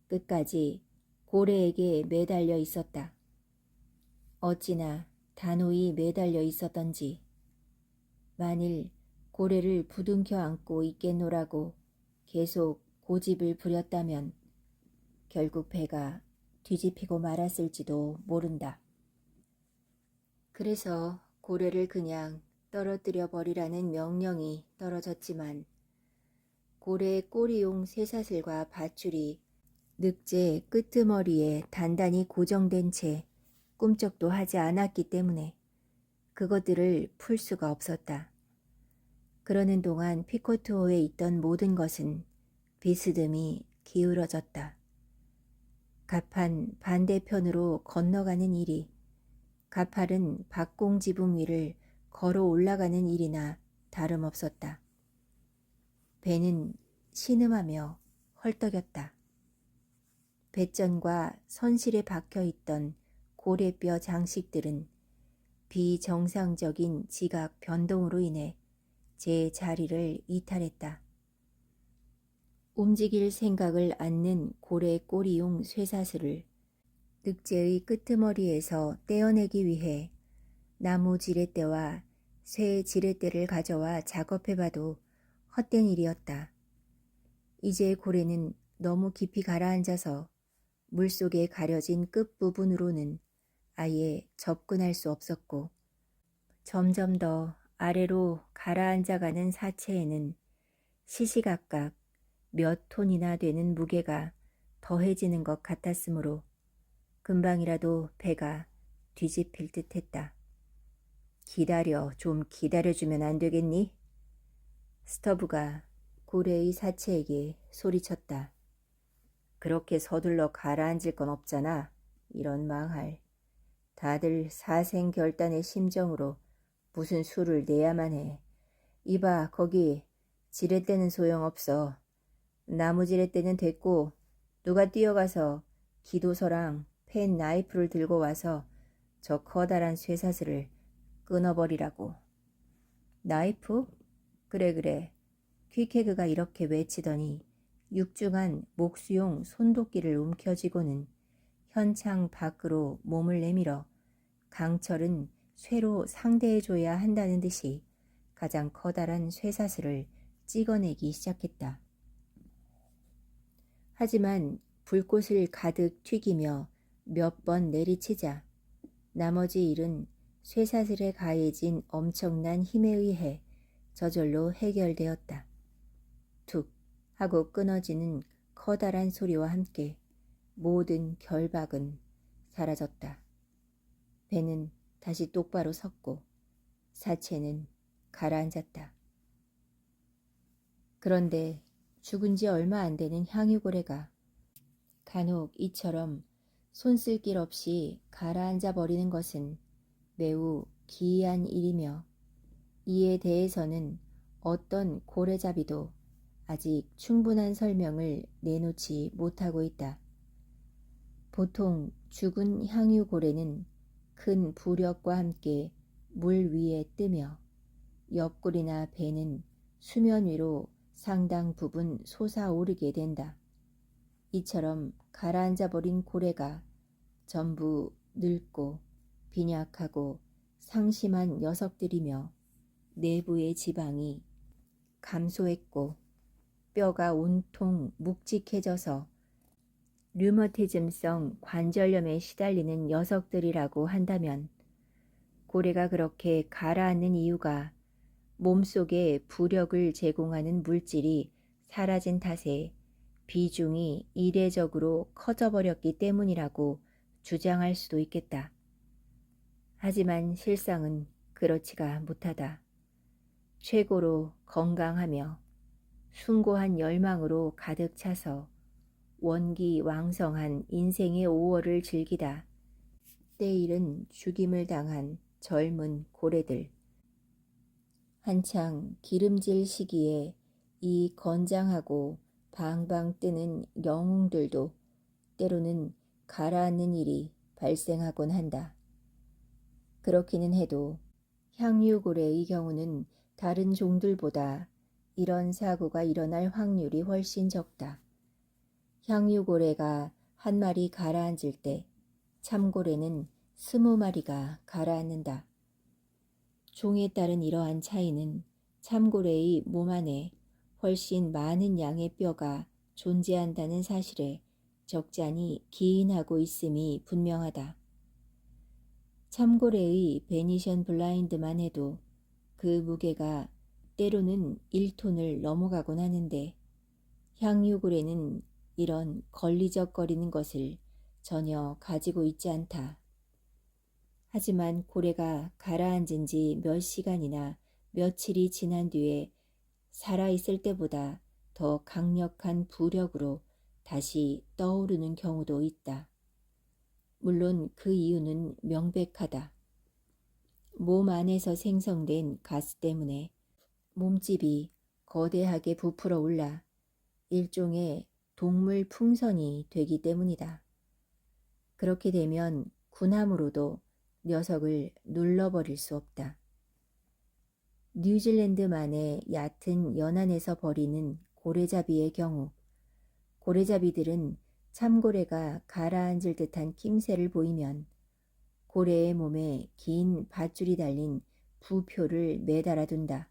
끝까지 고래에게 매달려 있었다. 어찌나 단호히 매달려 있었던지 만일 고래를 부둥켜 안고 있겠노라고 계속 고집을 부렸다면 결국 배가 뒤집히고 말았을지도 모른다. 그래서 고래를 그냥 떨어뜨려 버리라는 명령이 떨어졌지만 고래의 꼬리용 쇠사슬과 밧줄이 늑제 끄트머리에 단단히 고정된 채 꿈쩍도 하지 않았기 때문에 그것들을 풀 수가 없었다. 그러는 동안 피코트호에 있던 모든 것은 비스듬히 기울어졌다. 갑판 반대편으로 건너가는 일이 가팔은 박공지붕 위를 걸어 올라가는 일이나 다름없었다. 배는 신음하며 헐떡였다. 배전과 선실에 박혀있던 고래뼈 장식들은 비정상적인 지각 변동으로 인해 제 자리를 이탈했다. 움직일 생각을 않는 고래 꼬리용 쇠사슬을 늑제의 끄트머리에서 떼어내기 위해 나무 지렛대와 쇠 지렛대를 가져와 작업해봐도 헛된 일이었다. 이제 고래는 너무 깊이 가라앉아서 물속에 가려진 끝부분으로는 아예 접근할 수 없었고 점점 더 아래로 가라앉아가는 사체에는 시시각각 몇 톤이나 되는 무게가 더해지는 것 같았으므로 금방이라도 배가 뒤집힐 듯 했다. 기다려, 좀 기다려주면 안 되겠니? 스터브가 고래의 사체에게 소리쳤다. 그렇게 서둘러 가라앉을 건 없잖아. 이런 망할. 다들 사생결단의 심정으로 무슨 수를 내야만 해. 이봐, 거기 지렛대는 소용없어. 나무 지렛대는 됐고 누가 뛰어가서 기도서랑 펜 나이프를 들고 와서 저 커다란 쇠사슬을 끊어버리라고. 나이프? 그래. 퀴케그가 이렇게 외치더니 육중한 목수용 손도끼를 움켜쥐고는 현창 밖으로 몸을 내밀어 강철은 쇠로 상대해줘야 한다는 듯이 가장 커다란 쇠사슬을 찍어내기 시작했다. 하지만 불꽃을 가득 튀기며 몇 번 내리치자 나머지 일은 쇠사슬에 가해진 엄청난 힘에 의해 저절로 해결되었다. 툭 하고 끊어지는 커다란 소리와 함께 모든 결박은 사라졌다. 배는 다시 똑바로 섰고 사체는 가라앉았다. 그런데 죽은 지 얼마 안 되는 향유고래가 간혹 이처럼 손쓸길 없이 가라앉아 버리는 것은 매우 기이한 일이며 이에 대해서는 어떤 고래잡이도 아직 충분한 설명을 내놓지 못하고 있다. 보통 죽은 향유고래는 큰 부력과 함께 물 위에 뜨며 옆구리나 배는 수면 위로 상당 부분 솟아오르게 된다. 이처럼 가라앉아 버린 고래가 전부 늙고 빈약하고 상심한 녀석들이며 내부의 지방이 감소했고 뼈가 온통 묵직해져서 류머티즘성 관절염에 시달리는 녀석들이라고 한다면 고래가 그렇게 가라앉는 이유가 몸속에 부력을 제공하는 물질이 사라진 탓에 비중이 이례적으로 커져버렸기 때문이라고 주장할 수도 있겠다. 하지만 실상은 그렇지가 못하다. 최고로 건강하며 숭고한 열망으로 가득 차서 원기왕성한 인생의 5월을 즐기다 때일은 죽임을 당한 젊은 고래들. 한창 기름질 시기에 이 건장하고 방방 뜨는 영웅들도 때로는 가라앉는 일이 발생하곤 한다. 그렇기는 해도 향유고래의 경우는 다른 종들보다 이런 사고가 일어날 확률이 훨씬 적다. 향유고래가 한 마리 가라앉을 때 참고래는 20마리가 가라앉는다. 종에 따른 이러한 차이는 참고래의 몸 안에 훨씬 많은 양의 뼈가 존재한다는 사실에 적잖이 기인하고 있음이 분명하다. 참고래의 베니션 블라인드만 해도 그 무게가 때로는 1톤을 넘어가곤 하는데 향유고래는 이런 걸리적거리는 것을 전혀 가지고 있지 않다. 하지만 고래가 가라앉은 지 몇 시간이나 며칠이 지난 뒤에 살아있을 때보다 더 강력한 부력으로 다시 떠오르는 경우도 있다. 물론 그 이유는 명백하다. 몸 안에서 생성된 가스 때문에 몸집이 거대하게 부풀어 올라 일종의 동물 풍선이 되기 때문이다. 그렇게 되면 군함으로도 녀석을 눌러버릴 수 없다. 뉴질랜드만의 얕은 연안에서 벌이는 고래잡이의 경우 고래잡이들은 참고래가 가라앉을 듯한 낌새를 보이면 고래의 몸에 긴 밧줄이 달린 부표를 매달아 둔다.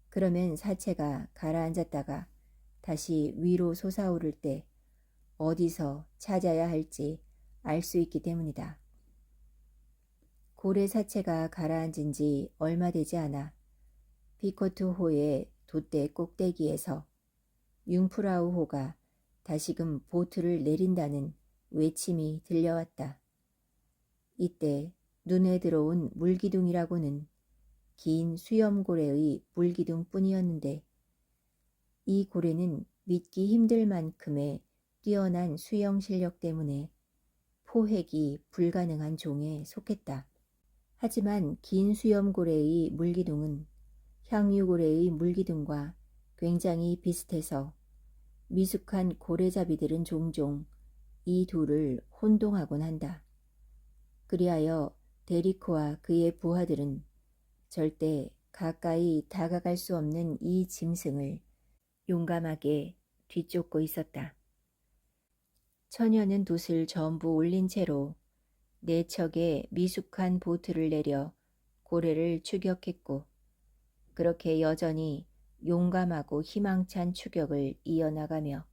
그러면 사체가 가라앉았다가 다시 위로 솟아오를 때 어디서 찾아야 할지 알 수 있기 때문이다. 고래 사체가 가라앉은 지 얼마 되지 않아 비코트호의 돛대 꼭대기에서 융프라우호가 다시금 보트를 내린다는 외침이 들려왔다. 이때 눈에 들어온 물기둥이라고는 긴 수염고래의 물기둥뿐이었는데 이 고래는 믿기 힘들 만큼의 뛰어난 수영 실력 때문에 포획이 불가능한 종에 속했다. 하지만 긴 수염고래의 물기둥은 향유고래의 물기둥과 굉장히 비슷해서 미숙한 고래잡이들은 종종 이 둘을 혼동하곤 한다. 그리하여 데리크와 그의 부하들은 절대 가까이 다가갈 수 없는 이 짐승을 용감하게 뒤쫓고 있었다. 처녀는 돛을 전부 올린 채로 네 척의 미숙한 보트를 내려 고래를 추격했고 그렇게 여전히 용감하고 희망찬 추격을 이어나가며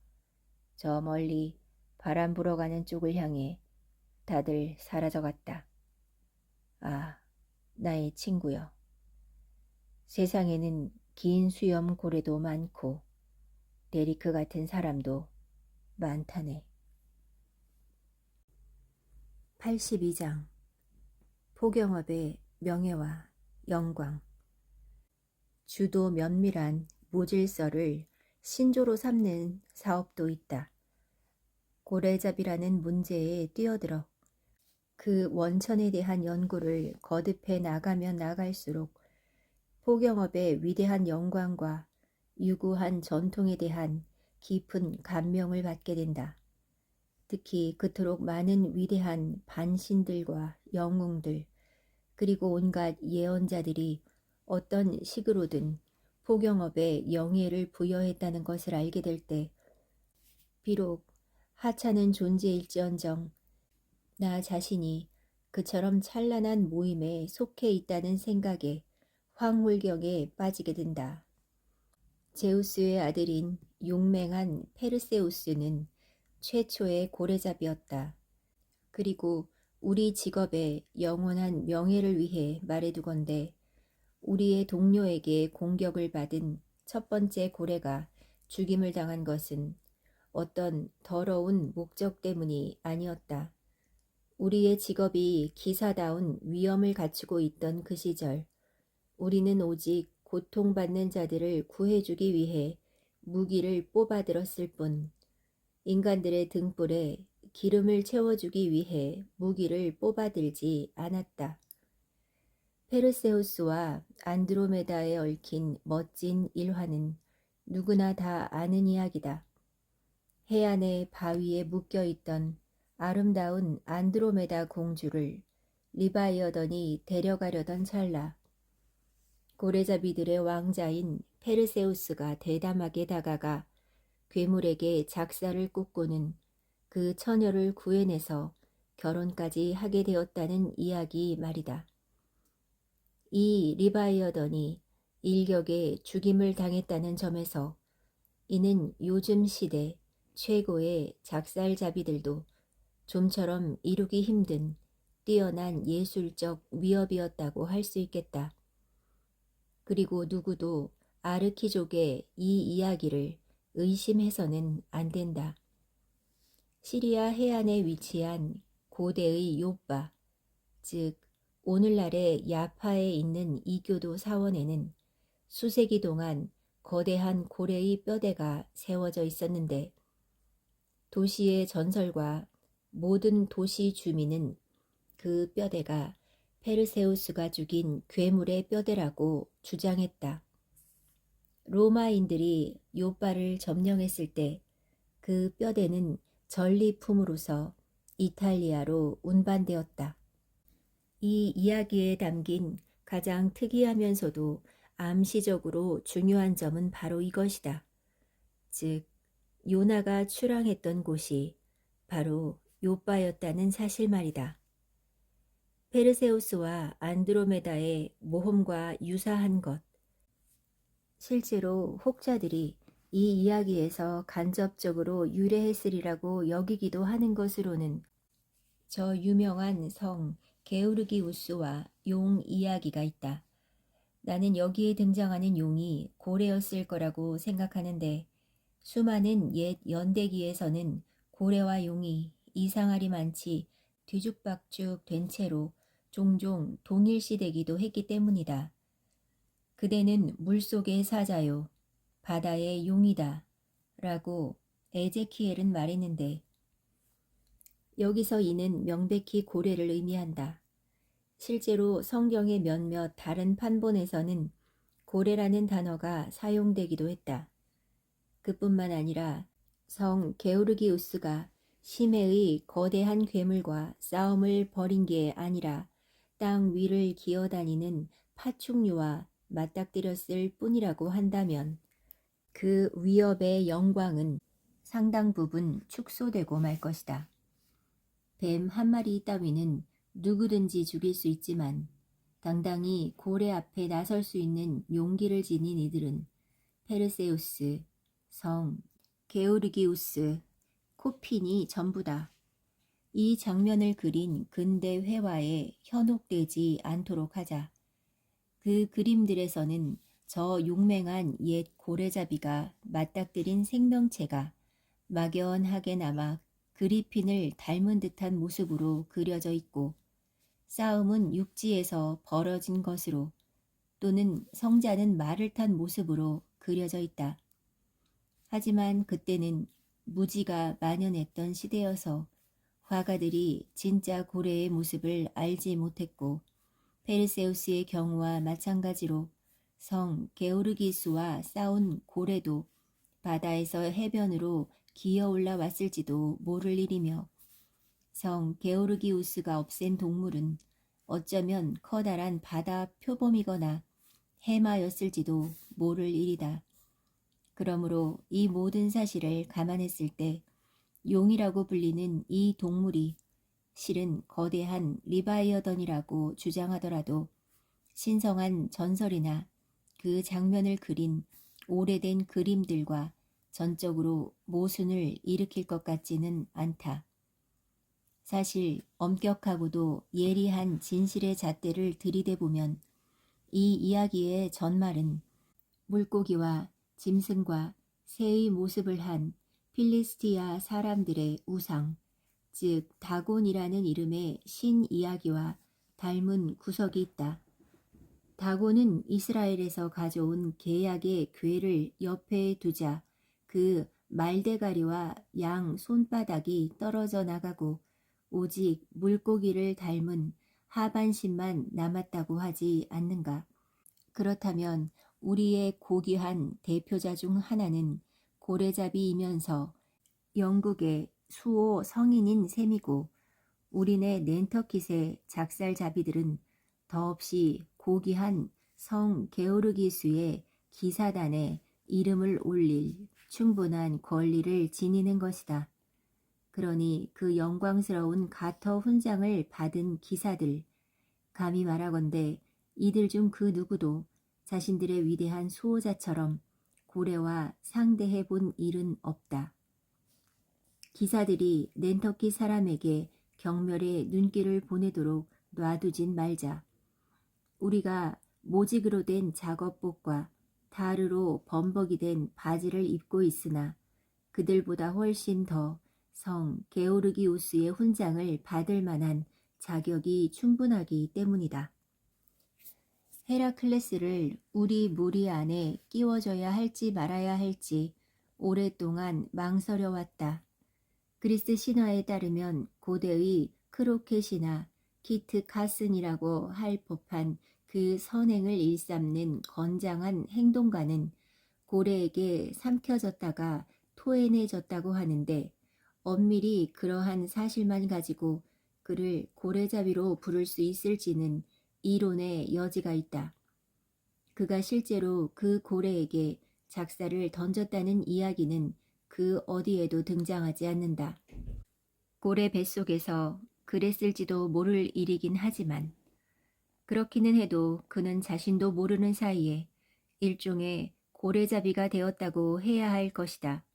저 멀리 바람 불어가는 쪽을 향해 다들 사라져갔다. 아, 나의 친구여. 세상에는 긴 수염 고래도 많고 데리크 같은 사람도 많다네. 82장 포경업의 명예와 영광. 주도 면밀한 모질서를 신조로 삼는 사업도 있다. 고래잡이라는 문제에 뛰어들어 그 원천에 대한 연구를 거듭해 나가면 나갈수록 포경업의 위대한 영광과 유구한 전통에 대한 깊은 감명을 받게 된다. 특히 그토록 많은 위대한 반신들과 영웅들 그리고 온갖 예언자들이 어떤 식으로든 포경업에 영예를 부여했다는 것을 알게 될 때 비록 하찮은 존재일지언정 나 자신이 그처럼 찬란한 모임에 속해 있다는 생각에 황홀경에 빠지게 된다. 제우스의 아들인 용맹한 페르세우스는 최초의 고래잡이였다. 그리고 우리 직업의 영원한 명예를 위해 말해두건대 우리의 동료에게 공격을 받은 첫 번째 고래가 죽임을 당한 것은 어떤 더러운 목적 때문이 아니었다. 우리의 직업이 기사다운 위엄을 갖추고 있던 그 시절 우리는 오직 고통받는 자들을 구해주기 위해 무기를 뽑아들었을 뿐 인간들의 등불에 기름을 채워주기 위해 무기를 뽑아들지 않았다. 페르세우스와 안드로메다에 얽힌 멋진 일화는 누구나 다 아는 이야기다. 해안의 바위에 묶여있던 아름다운 안드로메다 공주를 리바이어던이 데려가려던 찰나 고래잡이들의 왕자인 페르세우스가 대담하게 다가가 괴물에게 작사를 꽂고는 그 처녀를 구해내서 결혼까지 하게 되었다는 이야기 말이다. 이 리바이어던이 일격에 죽임을 당했다는 점에서 이는 요즘 시대 최고의 작살잡이들도 좀처럼 이루기 힘든 뛰어난 예술적 위협이었다고 할 수 있겠다. 그리고 누구도 아르키족의 이 이야기를 의심해서는 안 된다. 시리아 해안에 위치한 고대의 요빠, 즉 오늘날의 야파에 있는 이교도 사원에는 수세기 동안 거대한 고래의 뼈대가 세워져 있었는데 도시의 전설과 모든 도시 주민은 그 뼈대가 페르세우스가 죽인 괴물의 뼈대라고 주장했다. 로마인들이 요빠를 점령했을 때 그 뼈대는 전리품으로서 이탈리아로 운반되었다. 이 이야기에 담긴 가장 특이하면서도 암시적으로 중요한 점은 바로 이것이다. 즉, 요나가 출항했던 곳이 바로 요빠였다는 사실 말이다. 페르세우스와 안드로메다의 모험과 유사한 것. 실제로 혹자들이 이 이야기에서 간접적으로 유래했으리라고 여기기도 하는 것으로는 저 유명한 성 게오르기우스와 용 이야기가 있다. 나는 여기에 등장하는 용이 고래였을 거라고 생각하는데 수많은 옛 연대기에서는 고래와 용이 이상하리 많지 뒤죽박죽 된 채로 종종 동일시되기도 했기 때문이다. 그대는 물속의 사자요, 바다의 용이다 라고 에제키엘은 말했는데 여기서 이는 명백히 고래를 의미한다. 실제로 성경의 몇몇 다른 판본에서는 고래라는 단어가 사용되기도 했다. 그뿐만 아니라 성 게오르기우스가 심해의 거대한 괴물과 싸움을 벌인 게 아니라 땅 위를 기어다니는 파충류와 맞닥뜨렸을 뿐이라고 한다면 그 위협의 영광은 상당 부분 축소되고 말 것이다. 뱀 한 마리 따위는 누구든지 죽일 수 있지만 당당히 고래 앞에 나설 수 있는 용기를 지닌 이들은 페르세우스, 성, 게오르기우스, 코핀이 전부다. 이 장면을 그린 근대 회화에 현혹되지 않도록 하자. 그 그림들에서는 저 용맹한 옛 고래잡이가 맞닥뜨린 생명체가 막연하게나마 그리핀을 닮은 듯한 모습으로 그려져 있고 싸움은 육지에서 벌어진 것으로 또는 성자는 말을 탄 모습으로 그려져 있다. 하지만 그때는 무지가 만연했던 시대여서 화가들이 진짜 고래의 모습을 알지 못했고 페르세우스의 경우와 마찬가지로 성 게오르기스와 싸운 고래도 바다에서 해변으로 기어 올라왔을지도 모를 일이며 성 게오르기우스가 없앤 동물은 어쩌면 커다란 바다 표범이거나 해마였을지도 모를 일이다. 그러므로 이 모든 사실을 감안했을 때 용이라고 불리는 이 동물이 실은 거대한 리바이어던이라고 주장하더라도 신성한 전설이나 그 장면을 그린 오래된 그림들과 전적으로 모순을 일으킬 것 같지는 않다. 사실 엄격하고도 예리한 진실의 잣대를 들이대보면 이 이야기의 전말은 물고기와 짐승과 새의 모습을 한 필리스티아 사람들의 우상, 즉 다곤이라는 이름의 신 이야기와 닮은 구석이 있다. 다곤은 이스라엘에서 가져온 계약의 궤를 옆에 두자 그 말대가리와 양 손바닥이 떨어져 나가고 오직 물고기를 닮은 하반신만 남았다고 하지 않는가. 그렇다면 우리의 고귀한 대표자 중 하나는 고래잡이이면서 영국의 수호 성인인 셈이고 우리네 낸터킷의 작살잡이들은 더없이 고귀한 성 게오르기수의 기사단에 이름을 올릴 충분한 권리를 지니는 것이다. 그러니 그 영광스러운 가터 훈장을 받은 기사들, 감히 말하건대 이들 중 그 누구도 자신들의 위대한 수호자처럼 고래와 상대해 본 일은 없다. 기사들이 낸터키 사람에게 경멸의 눈길을 보내도록 놔두진 말자. 우리가 모직으로 된 작업복과 다르로 범벅이 된 바지를 입고 있으나 그들보다 훨씬 더 성 게오르기우스의 훈장을 받을 만한 자격이 충분하기 때문이다. 헤라클레스를 우리 무리 안에 끼워줘야 할지 말아야 할지 오랫동안 망설여왔다. 그리스 신화에 따르면 고대의 크로켓이나 키트카슨이라고 할 법한 그 선행을 일삼는 건장한 행동가는 고래에게 삼켜졌다가 토해내졌다고 하는데 엄밀히 그러한 사실만 가지고 그를 고래잡이로 부를 수 있을지는 이론의 여지가 있다. 그가 실제로 그 고래에게 작사를 던졌다는 이야기는 그 어디에도 등장하지 않는다. 고래 뱃속에서 그랬을지도 모를 일이긴 하지만 그렇기는 해도 그는 자신도 모르는 사이에 일종의 고래잡이가 되었다고 해야 할 것이다.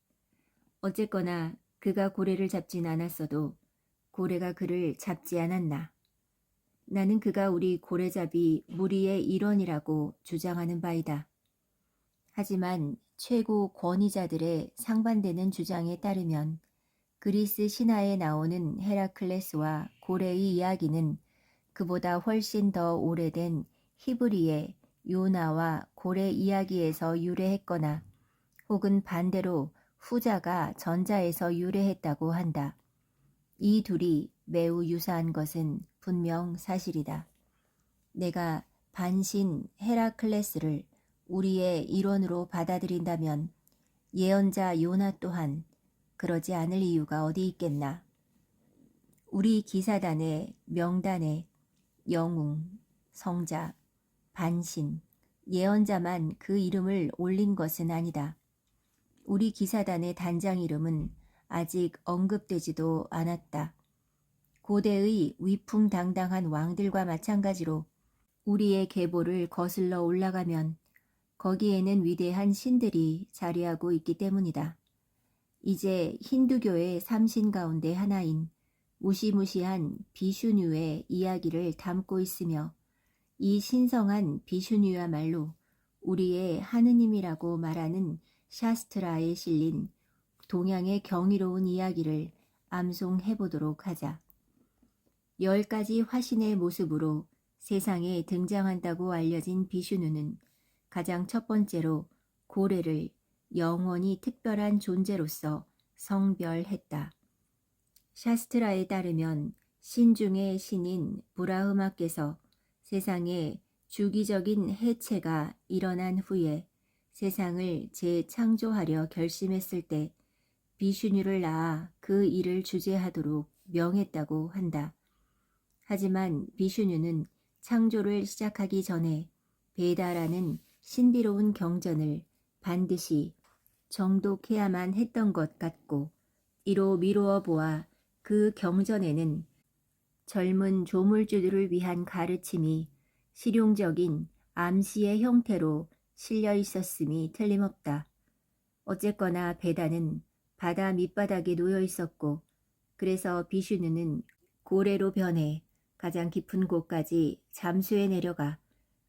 어쨌거나 그가 고래를 잡진 않았어도 고래가 그를 잡지 않았나. 나는 그가 우리 고래잡이 무리의 일원이라고 주장하는 바이다. 하지만 최고 권위자들의 상반되는 주장에 따르면 그리스 신화에 나오는 헤라클레스와 고래의 이야기는 그보다 훨씬 더 오래된 히브리의 요나와 고래 이야기에서 유래했거나 혹은 반대로 후자가 전자에서 유래했다고 한다. 이 둘이 매우 유사한 것은 분명 사실이다. 내가 반신 헤라클레스를 우리의 일원으로 받아들인다면 예언자 요나 또한 그러지 않을 이유가 어디 있겠나. 우리 기사단의 명단에 영웅, 성자, 반신, 예언자만 그 이름을 올린 것은 아니다. 우리 기사단의 단장 이름은 아직 언급되지도 않았다. 고대의 위풍당당한 왕들과 마찬가지로 우리의 계보를 거슬러 올라가면 거기에는 위대한 신들이 자리하고 있기 때문이다. 이제 힌두교의 삼신 가운데 하나인 무시무시한 비슈뉴의 이야기를 담고 있으며 이 신성한 비슈뉴야말로 우리의 하느님이라고 말하는 샤스트라에 실린 동양의 경이로운 이야기를 암송해 보도록 하자. 10가지 화신의 모습으로 세상에 등장한다고 알려진 비슈누는 가장 첫 번째로 고래를 영원히 특별한 존재로서 성별했다. 샤스트라에 따르면 신 중의 신인 브라흐마께서 세상에 주기적인 해체가 일어난 후에 세상을 재창조하려 결심했을 때 비슈뉴를 낳아 그 일을 주재하도록 명했다고 한다. 하지만 비슈뉴는 창조를 시작하기 전에 베다라는 신비로운 경전을 반드시 정독해야만 했던 것 같고 이로 미루어 보아 그 경전에는 젊은 조물주들을 위한 가르침이 실용적인 암시의 형태로 실려 있었음이 틀림없다. 어쨌거나 베다는 바다 밑바닥에 놓여 있었고 그래서 비슈누는 고래로 변해 가장 깊은 곳까지 잠수해 내려가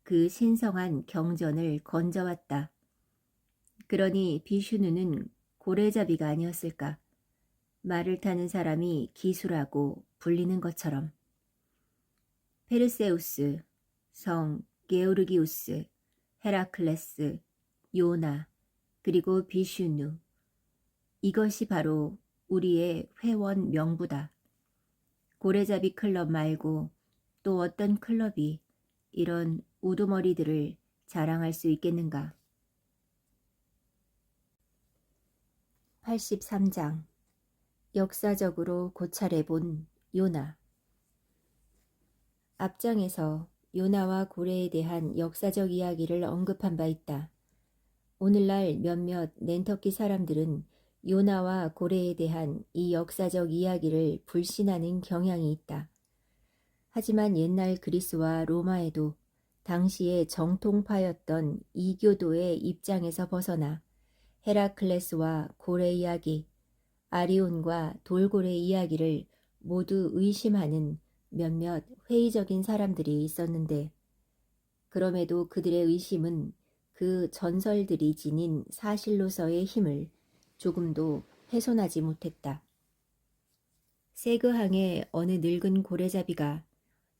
그 신성한 경전을 건져왔다. 그러니 비슈누는 고래잡이가 아니었을까? 말을 타는 사람이 기수라고 불리는 것처럼. 페르세우스, 성 게오르기우스, 헤라클레스, 요나, 그리고 비슈누. 이것이 바로 우리의 회원 명부다. 고래잡이 클럽 말고 또 어떤 클럽이 이런 우두머리들을 자랑할 수 있겠는가. 83장 역사적으로 고찰해본 요나. 앞장에서 요나와 고래에 대한 역사적 이야기를 언급한 바 있다. 오늘날 몇몇 낸터키 사람들은 요나와 고래에 대한 이 역사적 이야기를 불신하는 경향이 있다. 하지만 옛날 그리스와 로마에도 당시의 정통파였던 이교도의 입장에서 벗어나 헤라클레스와 고래 이야기, 아리온과 돌고래 이야기를 모두 의심하는 몇몇 회의적인 사람들이 있었는데 그럼에도 그들의 의심은 그 전설들이 지닌 사실로서의 힘을 조금도 훼손하지 못했다. 세그항의 어느 늙은 고래잡이가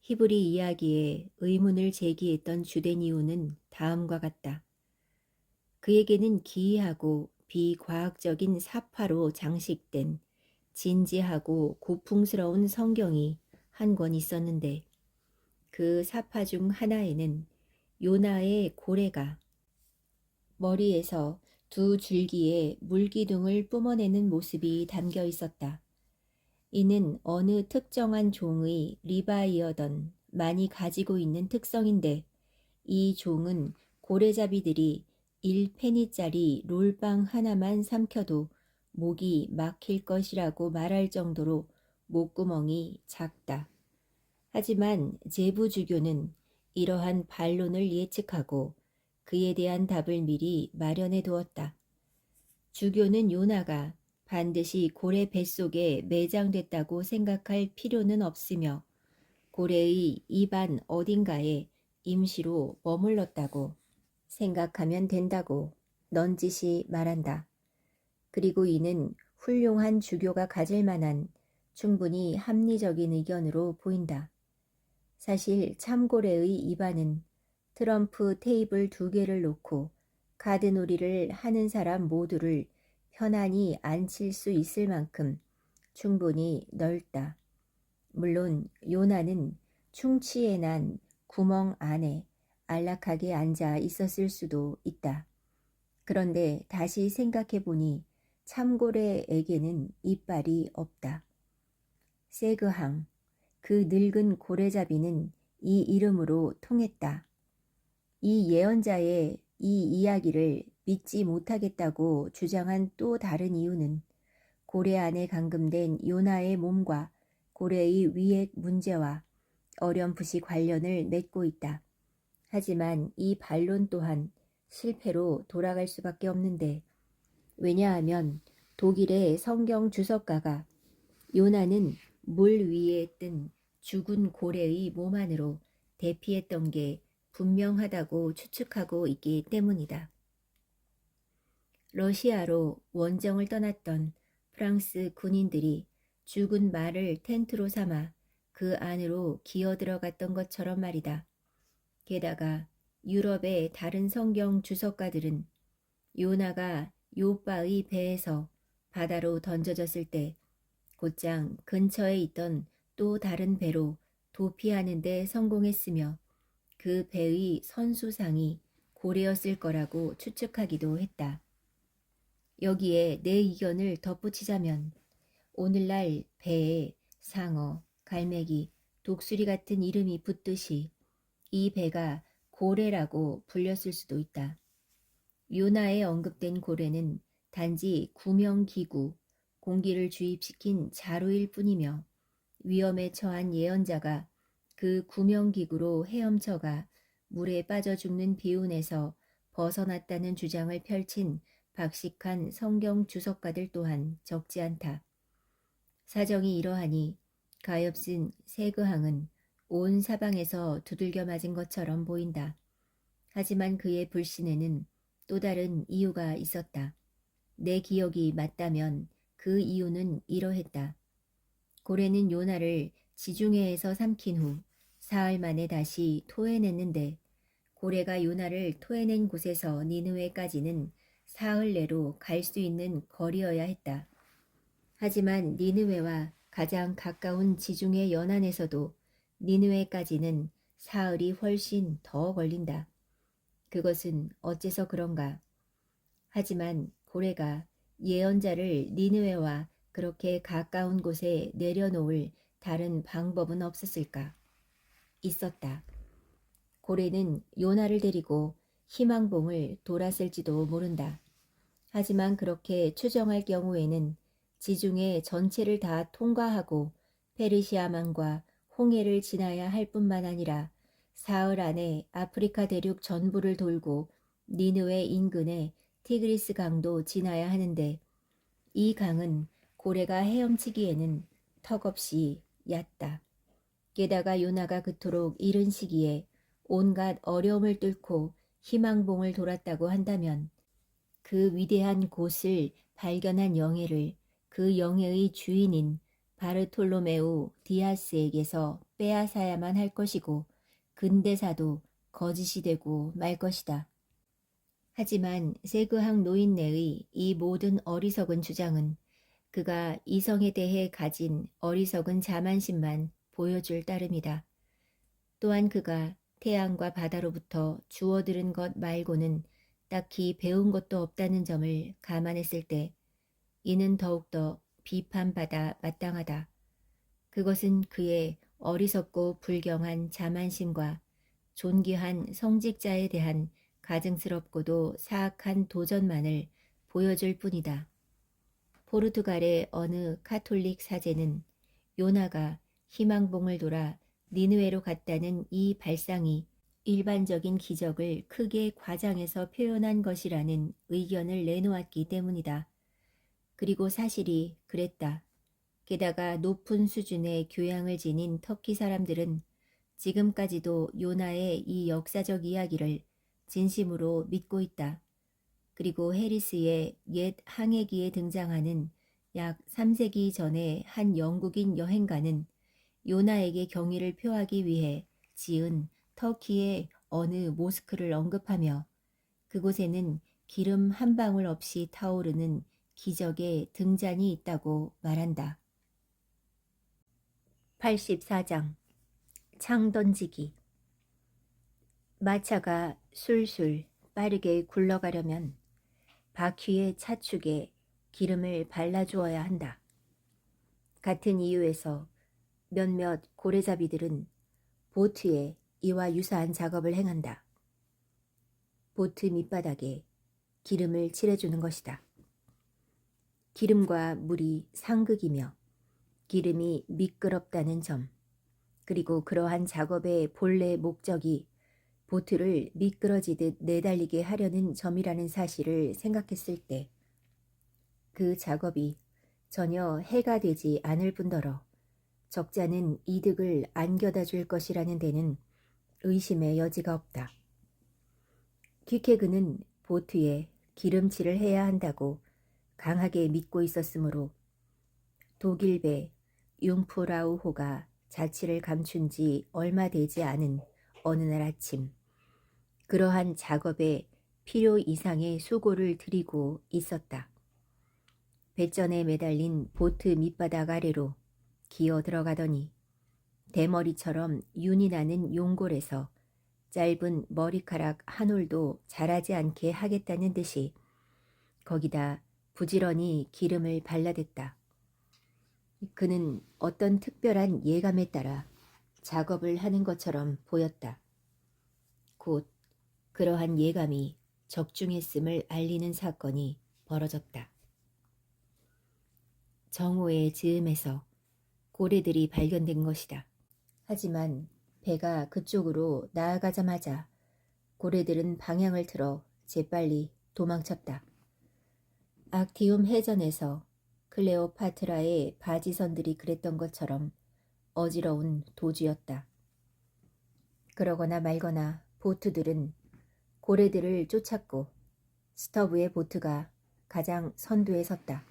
히브리 이야기에 의문을 제기했던 주된 이유는 다음과 같다. 그에게는 기이하고 비과학적인 사파로 장식된 진지하고 고풍스러운 성경이 한 권 있었는데 그 사파 중 하나에는 요나의 고래가 머리에서 두 줄기의 물기둥을 뿜어내는 모습이 담겨 있었다. 이는 어느 특정한 종의 리바이어던 많이 가지고 있는 특성인데 이 종은 고래잡이들이 1페니짜리 롤빵 하나만 삼켜도 목이 막힐 것이라고 말할 정도로 목구멍이 작다. 하지만 제부주교는 이러한 반론을 예측하고 그에 대한 답을 미리 마련해 두었다. 주교는 요나가 반드시 고래 뱃속에 매장됐다고 생각할 필요는 없으며 고래의 입안 어딘가에 임시로 머물렀다고 생각하면 된다고 넌지시 말한다. 그리고 이는 훌륭한 주교가 가질 만한 충분히 합리적인 의견으로 보인다. 사실 참고래의 입안은 트럼프 테이블 2개를 놓고 카드놀이를 하는 사람 모두를 편안히 앉힐 수 있을 만큼 충분히 넓다. 물론 요나는 충치에 난 구멍 안에 안락하게 앉아 있었을 수도 있다. 그런데 다시 생각해보니 참고래에게는 이빨이 없다. 세그항, 그 늙은 고래잡이는 이 이름으로 통했다. 이 예언자의 이 이야기를 믿지 못하겠다고 주장한 또 다른 이유는 고래 안에 감금된 요나의 몸과 고래의 위액 문제와 어렴풋이 관련을 맺고 있다. 하지만 이 반론 또한 실패로 돌아갈 수밖에 없는데, 왜냐하면 독일의 성경 주석가가 요나는 물 위에 뜬 죽은 고래의 몸 안으로 대피했던 게 분명하다고 추측하고 있기 때문이다. 러시아로 원정을 떠났던 프랑스 군인들이 죽은 말을 텐트로 삼아 그 안으로 기어 들어갔던 것처럼 말이다. 게다가 유럽의 다른 성경 주석가들은 요나가 요빠의 배에서 바다로 던져졌을 때 곧장 근처에 있던 또 다른 배로 도피하는 데 성공했으며 그 배의 선수상이 고래였을 거라고 추측하기도 했다. 여기에 내 의견을 덧붙이자면 오늘날 배에 상어, 갈매기, 독수리 같은 이름이 붙듯이 이 배가 고래라고 불렸을 수도 있다. 요나에 언급된 고래는 단지 구명기구, 공기를 주입시킨 자루일 뿐이며 위험에 처한 예언자가 그 구명기구로 헤엄쳐가 물에 빠져 죽는 비운에서 벗어났다는 주장을 펼친 박식한 성경 주석가들 또한 적지 않다. 사정이 이러하니 가엾은 세그항은 온 사방에서 두들겨 맞은 것처럼 보인다. 하지만 그의 불신에는 또 다른 이유가 있었다. 내 기억이 맞다면 그 이유는 이러했다. 고래는 요나를 지중해에서 삼킨 후 사흘 만에 다시 토해냈는데 고래가 요나를 토해낸 곳에서 니느웨까지는 사흘 내로 갈 수 있는 거리여야 했다. 하지만 니느웨와 가장 가까운 지중해 연안에서도 니느웨까지는 사흘이 훨씬 더 걸린다. 그것은 어째서 그런가? 하지만 고래가 예언자를 니느웨와 그렇게 가까운 곳에 내려놓을 다른 방법은 없었을까? 있었다. 고래는 요나를 데리고 희망봉을 돌았을지도 모른다. 하지만 그렇게 추정할 경우에는 지중해 전체를 다 통과하고 페르시아만과 홍해를 지나야 할 뿐만 아니라 사흘 안에 아프리카 대륙 전부를 돌고 니느웨 인근의 티그리스 강도 지나야 하는데 이 강은 고래가 헤엄치기에는 턱없이 얕다. 게다가 요나가 그토록 이른 시기에 온갖 어려움을 뚫고 희망봉을 돌았다고 한다면 그 위대한 곳을 발견한 영예를 그 영예의 주인인 바르톨로메우 디아스에게서 빼앗아야만 할 것이고 근대사도 거짓이 되고 말 것이다. 하지만 세그항 노인네의 이 모든 어리석은 주장은 그가 이성에 대해 가진 어리석은 자만심만 보여줄 따름이다. 또한 그가 태양과 바다로부터 주워들은 것 말고는 딱히 배운 것도 없다는 점을 감안했을 때 이는 더욱더 비판받아 마땅하다. 그것은 그의 어리석고 불경한 자만심과 존귀한 성직자에 대한 가증스럽고도 사악한 도전만을 보여줄 뿐이다. 포르투갈의 어느 카톨릭 사제는 요나가 희망봉을 돌아 니느웨로 갔다는 이 발상이 일반적인 기적을 크게 과장해서 표현한 것이라는 의견을 내놓았기 때문이다. 그리고 사실이 그랬다. 게다가 높은 수준의 교양을 지닌 터키 사람들은 지금까지도 요나의 이 역사적 이야기를 진심으로 믿고 있다. 그리고 해리스의 옛 항해기에 등장하는 약 3세기 전에 한 영국인 여행가는 요나에게 경의를 표하기 위해 지은 터키의 어느 모스크를 언급하며 그곳에는 기름 한 방울 없이 타오르는 기적의 등잔이 있다고 말한다. 84장 창 던지기. 마차가 술술 빠르게 굴러가려면 바퀴의 차축에 기름을 발라주어야 한다. 같은 이유에서 몇몇 고래잡이들은 보트에 이와 유사한 작업을 행한다. 보트 밑바닥에 기름을 칠해주는 것이다. 기름과 물이 상극이며 기름이 미끄럽다는 점, 그리고 그러한 작업의 본래 목적이 보트를 미끄러지듯 내달리게 하려는 점이라는 사실을 생각했을 때 그 작업이 전혀 해가 되지 않을 뿐더러 적잖은 이득을 안겨다 줄 것이라는 데는 의심의 여지가 없다. 퀴케그는 보트에 기름칠을 해야 한다고 강하게 믿고 있었으므로 독일배 융프라우호가 자취를 감춘 지 얼마 되지 않은 어느 날 아침, 그러한 작업에 필요 이상의 수고를 들이고 있었다. 배전에 매달린 보트 밑바닥 아래로 기어 들어가더니 대머리처럼 윤이 나는 용골에서 짧은 머리카락 한 올도 자라지 않게 하겠다는 듯이 거기다 부지런히 기름을 발라댔다. 그는 어떤 특별한 예감에 따라 작업을 하는 것처럼 보였다. 곧 그러한 예감이 적중했음을 알리는 사건이 벌어졌다. 정오의 즈음에서 고래들이 발견된 것이다. 하지만 배가 그쪽으로 나아가자마자 고래들은 방향을 틀어 재빨리 도망쳤다. 악티움 해전에서 클레오파트라의 바지선들이 그랬던 것처럼 어지러운 도주였다. 그러거나 말거나 보트들은 고래들을 쫓았고 스터브의 보트가 가장 선두에 섰다.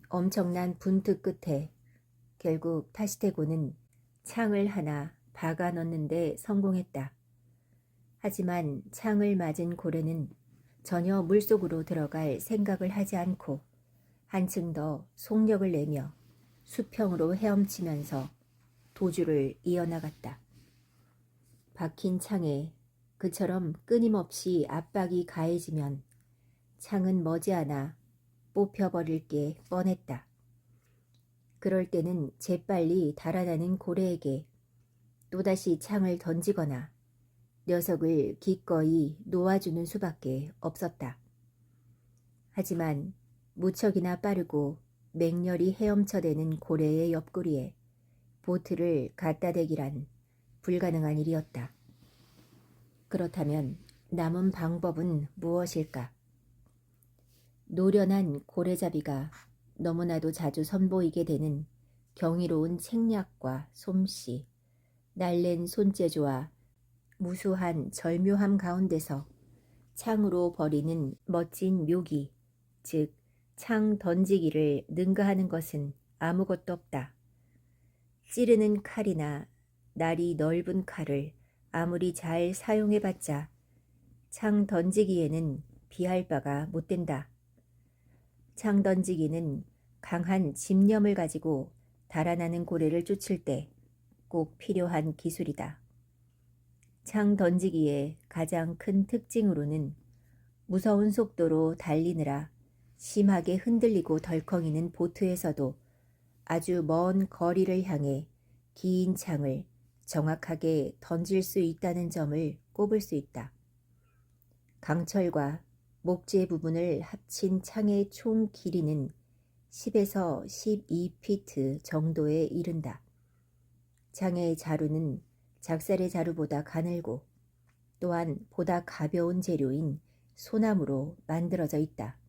엄청난 분투 끝에 결국 타시테고는 창을 하나 박아 넣는 데 성공했다. 하지만 창을 맞은 고래는 전혀 물속으로 들어갈 생각을 하지 않고 한층 더 속력을 내며 수평으로 헤엄치면서 도주를 이어나갔다. 박힌 창에 그처럼 끊임없이 압박이 가해지면 창은 머지않아 뽑혀버릴 게 뻔했다. 그럴 때는 재빨리 달아나는 고래에게 또다시 창을 던지거나 녀석을 기꺼이 놓아주는 수밖에 없었다. 하지만 무척이나 빠르고 맹렬히 헤엄쳐대는 고래의 옆구리에 보트를 갖다 대기란 불가능한 일이었다. 그렇다면 남은 방법은 무엇일까? 노련한 고래잡이가 너무나도 자주 선보이게 되는 경이로운 책략과 솜씨, 날랜 손재주와 무수한 절묘함 가운데서 창으로 벌이는 멋진 묘기, 즉 창 던지기를 능가하는 것은 아무것도 없다. 찌르는 칼이나 날이 넓은 칼을 아무리 잘 사용해봤자 창 던지기에는 비할 바가 못 된다. 창 던지기는 강한 집념을 가지고 달아나는 고래를 쫓을 때 꼭 필요한 기술이다. 창 던지기의 가장 큰 특징으로는 무서운 속도로 달리느라 심하게 흔들리고 덜컹이는 보트에서도 아주 먼 거리를 향해 긴 창을 정확하게 던질 수 있다는 점을 꼽을 수 있다. 강철과 목재 부분을 합친 창의 총 길이는 10에서 12피트 정도에 이른다. 창의 자루는 작살의 자루보다 가늘고 또한 보다 가벼운 재료인 소나무로 만들어져 있다.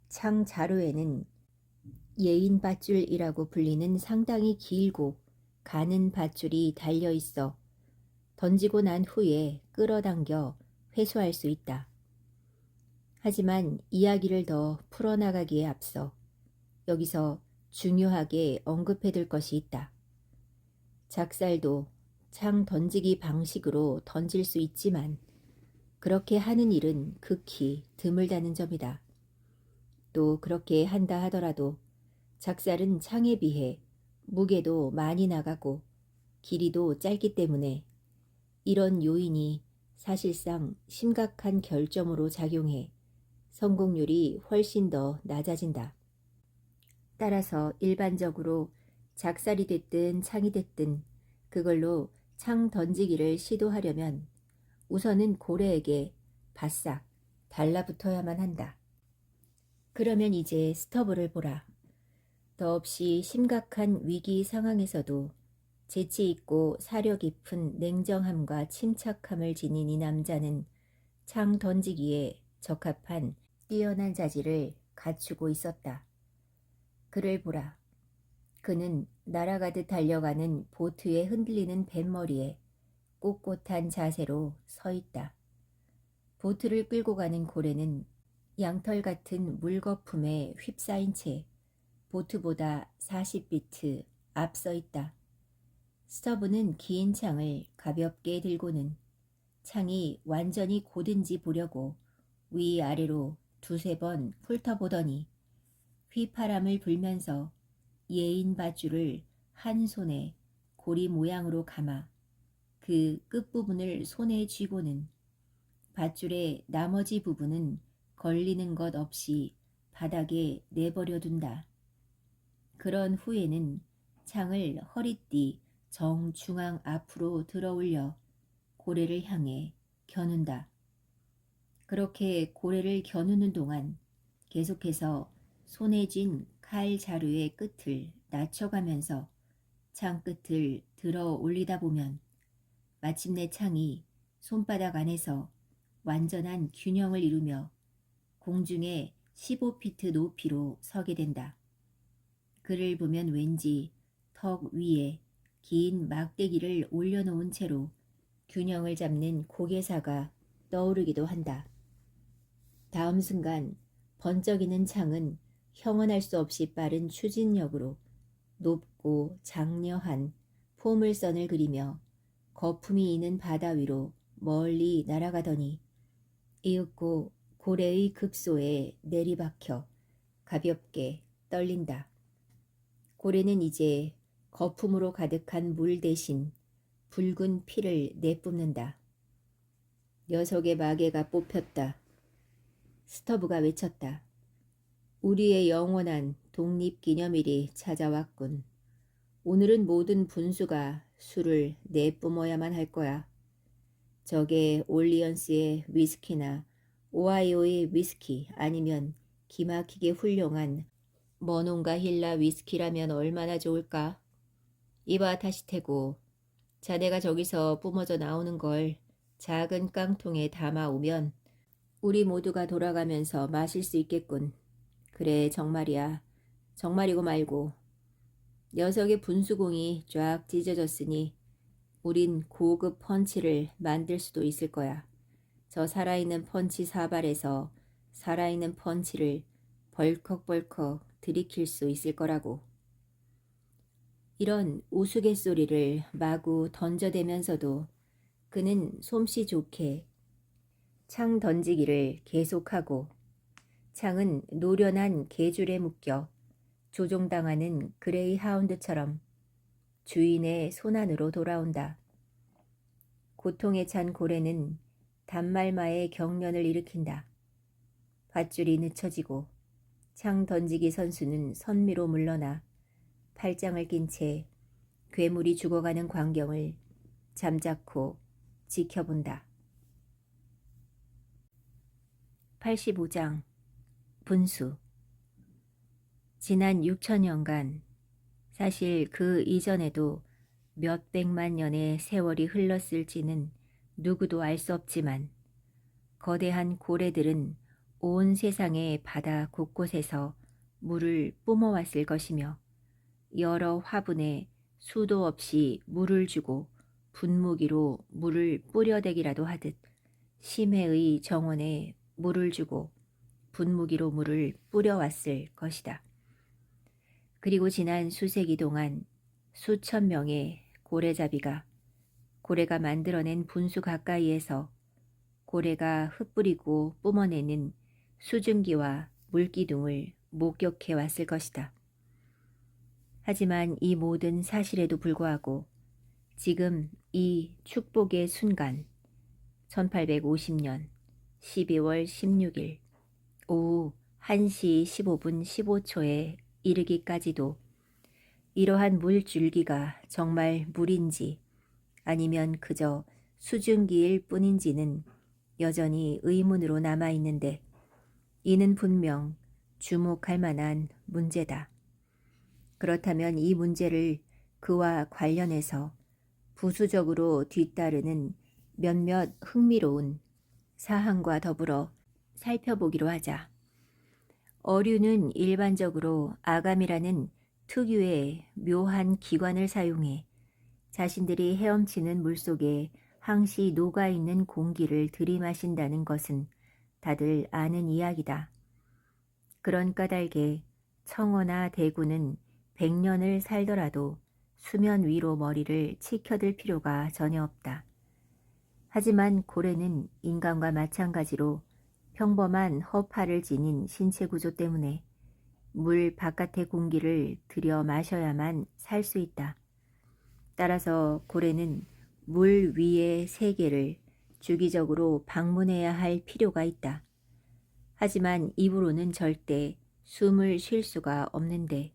창 자루에는 예인 밧줄이라고 불리는 상당히 길고 가는 밧줄이 달려 있어 던지고 난 후에 끌어당겨 회수할 수 있다. 하지만 이야기를 더 풀어나가기에 앞서 여기서 중요하게 언급해둘 것이 있다. 작살도 창 던지기 방식으로 던질 수 있지만 그렇게 하는 일은 극히 드물다는 점이다. 또 그렇게 한다 하더라도 작살은 창에 비해 무게도 많이 나가고 길이도 짧기 때문에 이런 요인이 사실상 심각한 결점으로 작용해 성공률이 훨씬 더 낮아진다. 따라서 일반적으로 작살이 됐든 창이 됐든 그걸로 창 던지기를 시도하려면 우선은 고래에게 바싹 달라붙어야만 한다. 그러면 이제 스터브를 보라. 더없이 심각한 위기 상황에서도 재치 있고 사려 깊은 냉정함과 침착함을 지닌 이 남자는 창 던지기에 적합한 뛰어난 자질을 갖추고 있었다. 그를 보라. 그는 날아가듯 달려가는 보트에 흔들리는 뱃머리에 꼿꼿한 자세로 서 있다. 보트를 끌고 가는 고래는 양털 같은 물거품에 휩싸인 채 보트보다 40비트 앞서 있다. 스터브는 긴 창을 가볍게 들고는 창이 완전히 곧은지 보려고 위아래로 두세 번 훑어보더니 휘파람을 불면서 예인 밧줄을 한 손에 고리 모양으로 감아 그 끝부분을 손에 쥐고는 밧줄의 나머지 부분은 걸리는 것 없이 바닥에 내버려 둔다. 그런 후에는 창을 허리띠 정중앙 앞으로 들어 올려 고래를 향해 겨눈다. 그렇게 고래를 겨누는 동안 계속해서 손에 쥔 칼 자루의 끝을 낮춰가면서 창 끝을 들어 올리다 보면 마침내 창이 손바닥 안에서 완전한 균형을 이루며 공중에 15피트 높이로 서게 된다. 그를 보면 왠지 턱 위에 긴 막대기를 올려놓은 채로 균형을 잡는 고개사가 떠오르기도 한다. 다음 순간 번쩍이는 창은 형언할 수 없이 빠른 추진력으로 높고 장려한 포물선을 그리며 거품이 이는 바다 위로 멀리 날아가더니 이윽고 고래의 급소에 내리박혀 가볍게 떨린다. 고래는 이제 거품으로 가득한 물 대신 붉은 피를 내뿜는다. 녀석의 마개가 뽑혔다. 스터브가 외쳤다. 우리의 영원한 독립기념일이 찾아왔군. 오늘은 모든 분수가 술을 내뿜어야만 할 거야. 저게 올리언스의 위스키나 오하이오의 위스키 아니면 기막히게 훌륭한 머농가힐라 위스키라면 얼마나 좋을까? 이봐 타시테고, 자네가 저기서 뿜어져 나오는 걸 작은 깡통에 담아오면 우리 모두가 돌아가면서 마실 수 있겠군. 그래 정말이야. 정말이고 말고. 녀석의 분수공이 쫙 찢어졌으니 우린 고급 펀치를 만들 수도 있을 거야. 저 살아있는 펀치 사발에서 살아있는 펀치를 벌컥벌컥 들이킬 수 있을 거라고. 이런 우스갯소리를 마구 던져대면서도 그는 솜씨 좋게 창 던지기를 계속하고 창은 노련한 개줄에 묶여 조종당하는 그레이 하운드처럼 주인의 손안으로 돌아온다. 고통에 찬 고래는 단말마의 경련을 일으킨다. 밧줄이 늦춰지고 창 던지기 선수는 선미로 물러나 팔짱을 낀 채 괴물이 죽어가는 광경을 잠자코 지켜본다. 85장 분수. 지난 6천년간, 사실 그 이전에도 몇백만 년의 세월이 흘렀을지는 누구도 알 수 없지만 거대한 고래들은 온 세상의 바다 곳곳에서 물을 뿜어왔을 것이며 여러 화분에 수도 없이 물을 주고 분무기로 물을 뿌려대기라도 하듯 심해의 정원에 물을 주고 분무기로 물을 뿌려왔을 것이다. 그리고 지난 수세기 동안 수천 명의 고래잡이가 고래가 만들어낸 분수 가까이에서 고래가 흩뿌리고 뿜어내는 수증기와 물기둥을 목격해 왔을 것이다. 하지만 이 모든 사실에도 불구하고 지금 이 축복의 순간 1850년 12월 16일 오후 1시 15분 15초에 이르기까지도 이러한 물줄기가 정말 물인지 아니면 그저 수증기일 뿐인지는 여전히 의문으로 남아있는데 이는 분명 주목할 만한 문제다. 그렇다면 이 문제를 그와 관련해서 부수적으로 뒤따르는 몇몇 흥미로운 사항과 더불어 살펴보기로 하자. 어류는 일반적으로 아감이라는 특유의 묘한 기관을 사용해 자신들이 헤엄치는 물속에 항시 녹아있는 공기를 들이마신다는 것은 다들 아는 이야기다. 그런 까닭에 청어나 대구는 100년을 살더라도 수면 위로 머리를 치켜들 필요가 전혀 없다. 하지만 고래는 인간과 마찬가지로 평범한 허파를 지닌 신체 구조 때문에 물 바깥의 공기를 들여 마셔야만 살 수 있다. 따라서 고래는 물 위의 세계를 주기적으로 방문해야 할 필요가 있다. 하지만 입으로는 절대 숨을 쉴 수가 없는데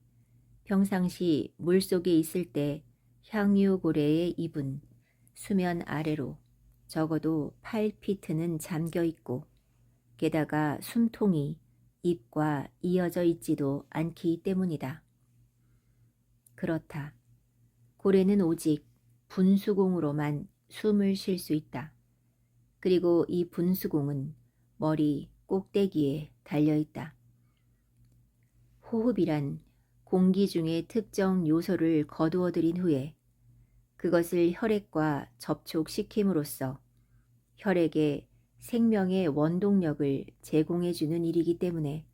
평상시 물속에 있을 때 향유고래의 입은 수면 아래로 적어도 8피트는 잠겨 있고 게다가 숨통이 입과 이어져 있지도 않기 때문이다. 그렇다. 고래는 오직 분수공으로만 숨을 쉴 수 있다. 그리고 이 분수공은 머리 꼭대기에 달려있다. 호흡이란 공기 중에 특정 요소를 거두어들인 후에 그것을 혈액과 접촉시킴으로써 혈액에 생명의 원동력을 제공해주는 일이기 때문에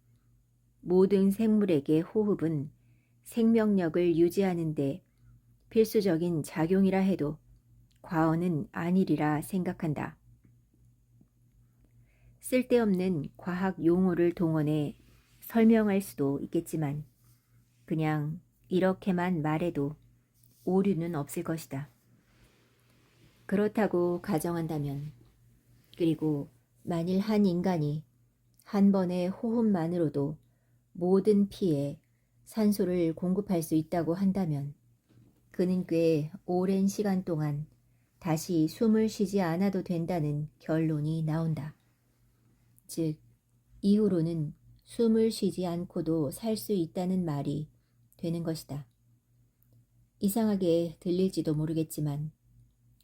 모든 생물에게 호흡은 생명력을 유지하는 데 필수적인 작용이라 해도 과언은 아니리라 생각한다. 쓸데없는 과학 용어를 동원해 설명할 수도 있겠지만 그냥 이렇게만 말해도 오류는 없을 것이다. 그렇다고 가정한다면 그리고 만일 한 인간이 한 번의 호흡만으로도 모든 피에 산소를 공급할 수 있다고 한다면 그는 꽤 오랜 시간 동안 다시 숨을 쉬지 않아도 된다는 결론이 나온다. 즉, 이후로는 숨을 쉬지 않고도 살 수 있다는 말이 되는 것이다. 이상하게 들릴지도 모르겠지만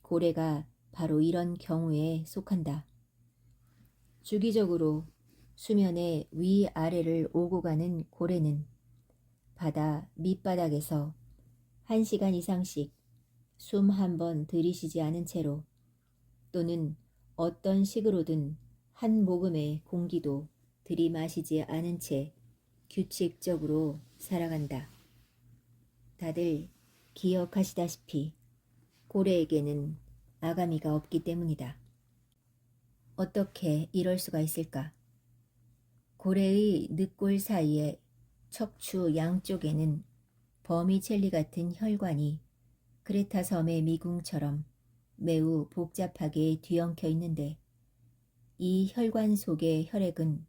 고래가 바로 이런 경우에 속한다. 주기적으로 수면의 위아래를 오고 가는 고래는 바다 밑바닥에서 1시간 이상씩 숨 한 번 들이쉬지 않은 채로 또는 어떤 식으로든 한 모금의 공기도 들이마시지 않은 채 규칙적으로 살아간다. 다들 기억하시다시피 고래에게는 아가미가 없기 때문이다. 어떻게 이럴 수가 있을까? 고래의 늑골 사이에 척추 양쪽에는 버미첼리 같은 혈관이 크레타 섬의 미궁처럼 매우 복잡하게 뒤엉켜 있는데 이 혈관 속의 혈액은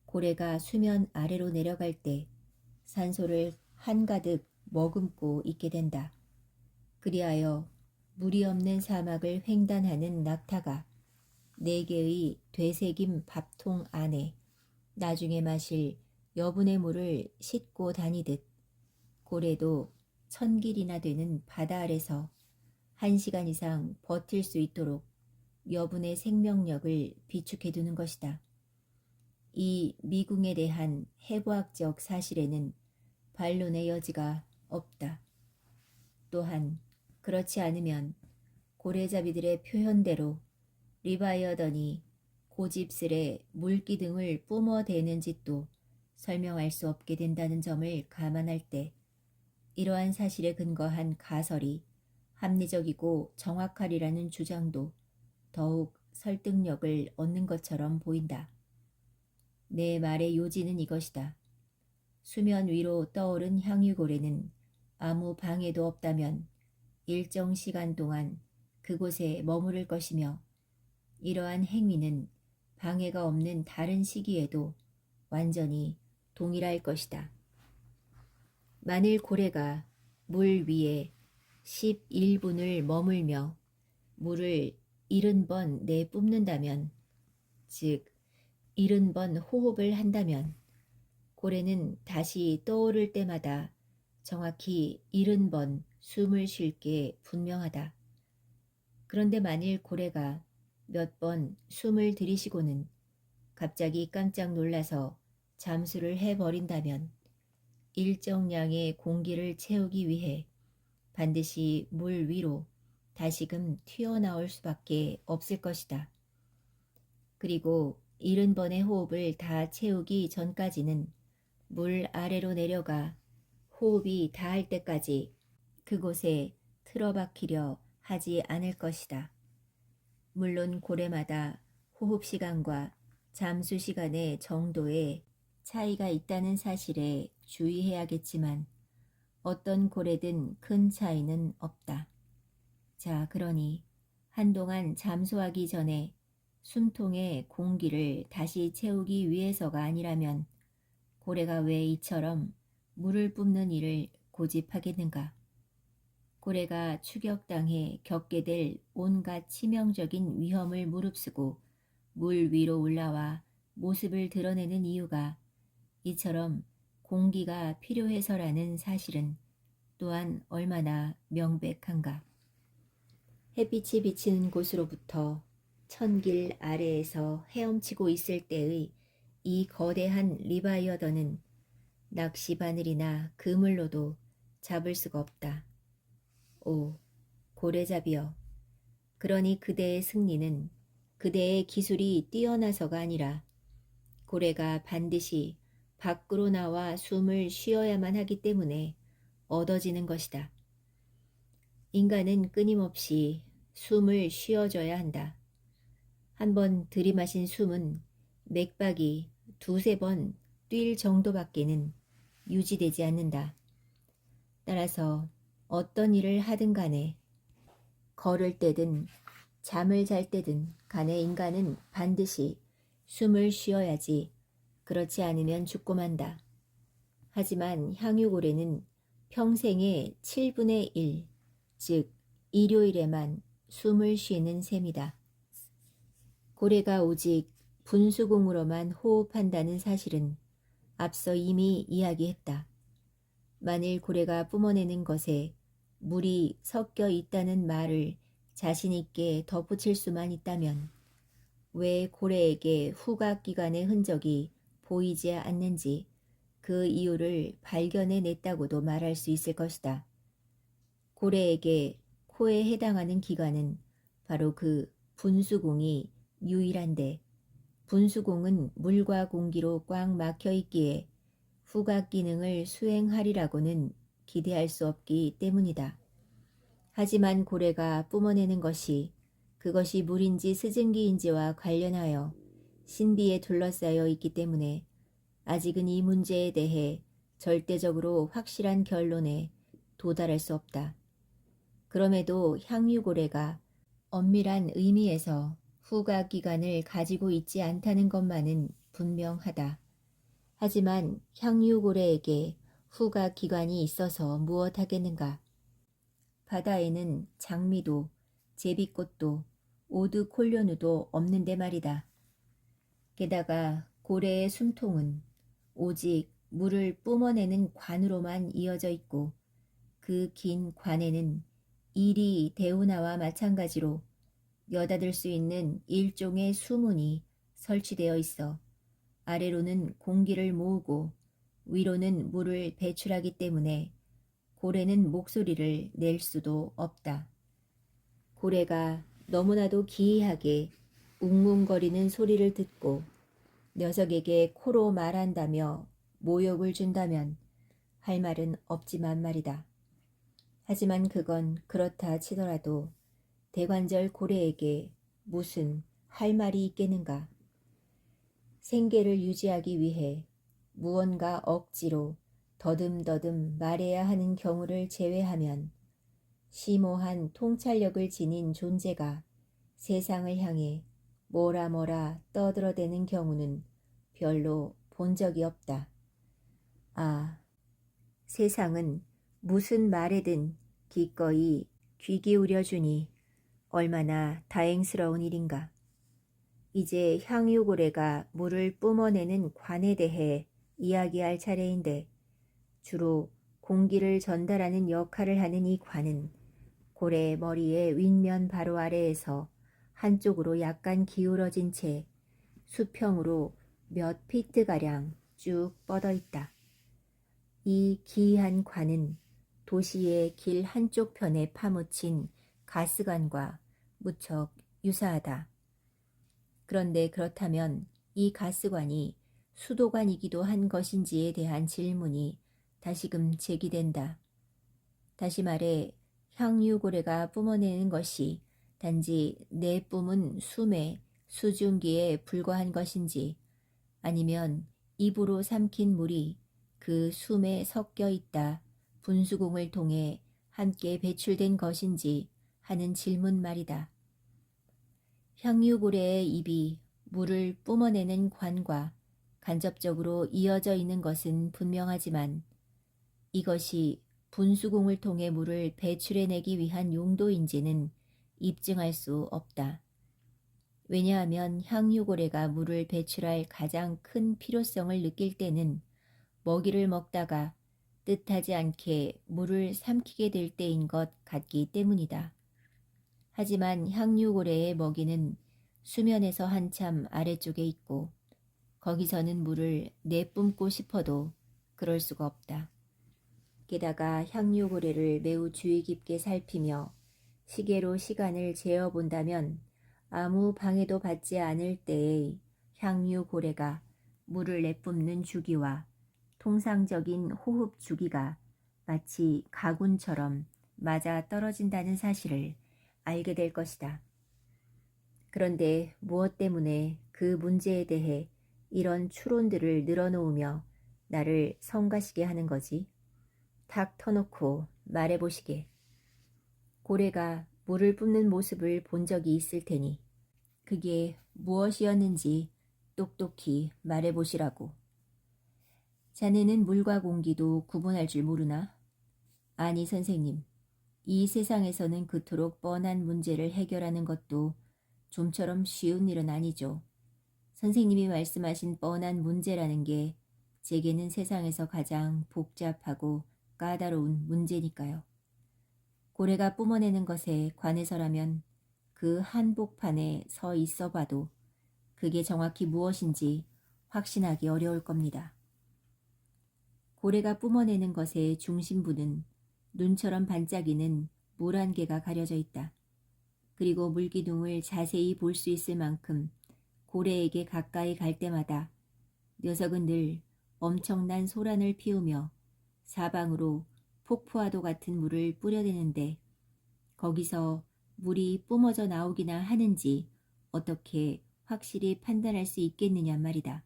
고래가 수면 아래로 내려갈 때 산소를 한가득 머금고 있게 된다. 그리하여 물이 없는 사막을 횡단하는 낙타가 4개의 되새김 밥통 안에 나중에 마실 여분의 물을 싣고 다니듯 고래도 1000길이나 되는 바다 아래서 1시간 이상 버틸 수 있도록 여분의 생명력을 비축해 두는 것이다. 이 미궁에 대한 해부학적 사실에는 반론의 여지가 없다. 또한 그렇지 않으면 고래잡이들의 표현대로 리바이어던이 고집스레 물기 등을 뿜어대는 짓도 설명할 수 없게 된다는 점을 감안할 때 이러한 사실에 근거한 가설이 합리적이고 정확하리라는 주장도 더욱 설득력을 얻는 것처럼 보인다. 내 말의 요지는 이것이다. 수면 위로 떠오른 향유고래는 아무 방해도 없다면 일정 시간 동안 그곳에 머무를 것이며 이러한 행위는 방해가 없는 다른 시기에도 완전히 동일할 것이다. 만일 고래가 물 위에 11분을 머물며 물을 70번 내뿜는다면, 즉 70번 호흡을 한다면 고래는 다시 떠오를 때마다 정확히 70번 숨을 쉴 게 분명하다. 그런데 만일 고래가 몇 번 숨을 들이쉬고는 갑자기 깜짝 놀라서 잠수를 해버린다면 일정량의 공기를 채우기 위해 반드시 물 위로 다시금 튀어나올 수밖에 없을 것이다. 그리고 70번의 호흡을 다 채우기 전까지는 물 아래로 내려가 호흡이 닿을 때까지 그곳에 틀어박히려 하지 않을 것이다. 물론 고래마다 호흡 시간과 잠수 시간의 정도에 차이가 있다는 사실에 주의해야겠지만 어떤 고래든 큰 차이는 없다. 자, 그러니 한동안 잠수하기 전에 숨통에 공기를 다시 채우기 위해서가 아니라면 고래가 왜 이처럼 물을 뿜는 일을 고집하겠는가? 고래가 추격당해 겪게 될 온갖 치명적인 위험을 무릅쓰고 물 위로 올라와 모습을 드러내는 이유가 이처럼 공기가 필요해서라는 사실은 또한 얼마나 명백한가. 햇빛이 비치는 곳으로부터 천길 아래에서 헤엄치고 있을 때의 이 거대한 리바이어던은 낚시 바늘이나 그물로도 잡을 수가 없다. 오, 고래잡이여. 그러니 그대의 승리는 그대의 기술이 뛰어나서가 아니라 고래가 반드시 밖으로 나와 숨을 쉬어야만 하기 때문에 얻어지는 것이다. 인간은 끊임없이 숨을 쉬어줘야 한다. 한번 들이마신 숨은 맥박이 2~3번 뛸 정도밖에는 유지되지 않는다. 따라서 어떤 일을 하든 간에 걸을 때든 잠을 잘 때든 간에 인간은 반드시 숨을 쉬어야지 그렇지 않으면 죽고 만다. 하지만 향유고래는 평생의 7분의 1, 즉 일요일에만 숨을 쉬는 셈이다. 고래가 오직 분수공으로만 호흡한다는 사실은 앞서 이미 이야기했다. 만일 고래가 뿜어내는 것에 물이 섞여 있다는 말을 자신있게 덧붙일 수만 있다면 왜 고래에게 후각기관의 흔적이 보이지 않는지 그 이유를 발견해냈다고도 말할 수 있을 것이다. 고래에게 코에 해당하는 기관은 바로 그 분수공이 유일한데 분수공은 물과 공기로 꽉 막혀 있기에 후각 기능을 수행하리라고는 기대할 수 없기 때문이다. 하지만 고래가 뿜어내는 것이 그것이 물인지 스증기인지와 관련하여 신비에 둘러싸여 있기 때문에 아직은 이 문제에 대해 절대적으로 확실한 결론에 도달할 수 없다. 그럼에도 향유고래가 엄밀한 의미에서 후각기관을 가지고 있지 않다는 것만은 분명하다. 하지만 향유고래에게 후각기관이 있어서 무엇하겠는가? 바다에는 장미도 제비꽃도 오드콜려누도 없는데 말이다. 게다가 고래의 숨통은 오직 물을 뿜어내는 관으로만 이어져 있고 그 긴 관에는 이리 대우나와 마찬가지로 여닫을 수 있는 일종의 수문이 설치되어 있어 아래로는 공기를 모으고 위로는 물을 배출하기 때문에 고래는 목소리를 낼 수도 없다. 고래가 너무나도 기이하게 웅웅거리는 소리를 듣고 녀석에게 코로 말한다며 모욕을 준다면 할 말은 없지만 말이다. 하지만 그건 그렇다 치더라도 대관절 고래에게 무슨 할 말이 있겠는가. 생계를 유지하기 위해 무언가 억지로 더듬더듬 말해야 하는 경우를 제외하면 심오한 통찰력을 지닌 존재가 세상을 향해 뭐라 떠들어대는 경우는 별로 본 적이 없다. 아, 세상은 무슨 말에든 기꺼이 귀 기울여주니 얼마나 다행스러운 일인가. 이제 향유고래가 물을 뿜어내는 관에 대해 이야기할 차례인데 주로 공기를 전달하는 역할을 하는 이 관은 고래의 머리의 윗면 바로 아래에서 한쪽으로 약간 기울어진 채 수평으로 몇 피트가량 쭉 뻗어 있다. 이 기이한 관은 도시의 길 한쪽 편에 파묻힌 가스관과 무척 유사하다. 그런데 그렇다면 이 가스관이 수도관이기도 한 것인지에 대한 질문이 다시금 제기된다. 다시 말해 향유고래가 뿜어내는 것이 단지 내뿜은 숨의 수증기에 불과한 것인지 아니면 입으로 삼킨 물이 그 숨에 섞여 있다 분수공을 통해 함께 배출된 것인지 하는 질문 말이다. 향유고래의 입이 물을 뿜어내는 관과 간접적으로 이어져 있는 것은 분명하지만 이것이 분수공을 통해 물을 배출해내기 위한 용도인지는 입증할 수 없다. 왜냐하면 향유고래가 물을 배출할 가장 큰 필요성을 느낄 때는 먹이를 먹다가 뜻하지 않게 물을 삼키게 될 때인 것 같기 때문이다. 하지만 향유고래의 먹이는 수면에서 한참 아래쪽에 있고 거기서는 물을 내뿜고 싶어도 그럴 수가 없다. 게다가 향유고래를 매우 주의 깊게 살피며 시계로 시간을 재어본다면 아무 방해도 받지 않을 때의 향유고래가 물을 내뿜는 주기와 통상적인 호흡 주기가 마치 가군처럼 맞아 떨어진다는 사실을 알게 될 것이다. 그런데 무엇 때문에 그 문제에 대해 이런 추론들을 늘어놓으며 나를 성가시게 하는 거지? 탁 터놓고 말해보시게. 고래가 물을 뿜는 모습을 본 적이 있을 테니 그게 무엇이었는지 똑똑히 말해보시라고. 자네는 물과 공기도 구분할 줄 모르나? 아니 선생님, 이 세상에서는 그토록 뻔한 문제를 해결하는 것도 좀처럼 쉬운 일은 아니죠. 선생님이 말씀하신 뻔한 문제라는 게 제게는 세상에서 가장 복잡하고 까다로운 문제니까요. 고래가 뿜어내는 것에 관해서라면 그 한복판에 서 있어 봐도 그게 정확히 무엇인지 확신하기 어려울 겁니다. 고래가 뿜어내는 것의 중심부는 눈처럼 반짝이는 물 한 개가 가려져 있다. 그리고 물기둥을 자세히 볼 수 있을 만큼 고래에게 가까이 갈 때마다 녀석은 늘 엄청난 소란을 피우며 사방으로 폭포와도 같은 물을 뿌려대는데 거기서 물이 뿜어져 나오기나 하는지 어떻게 확실히 판단할 수 있겠느냐 말이다.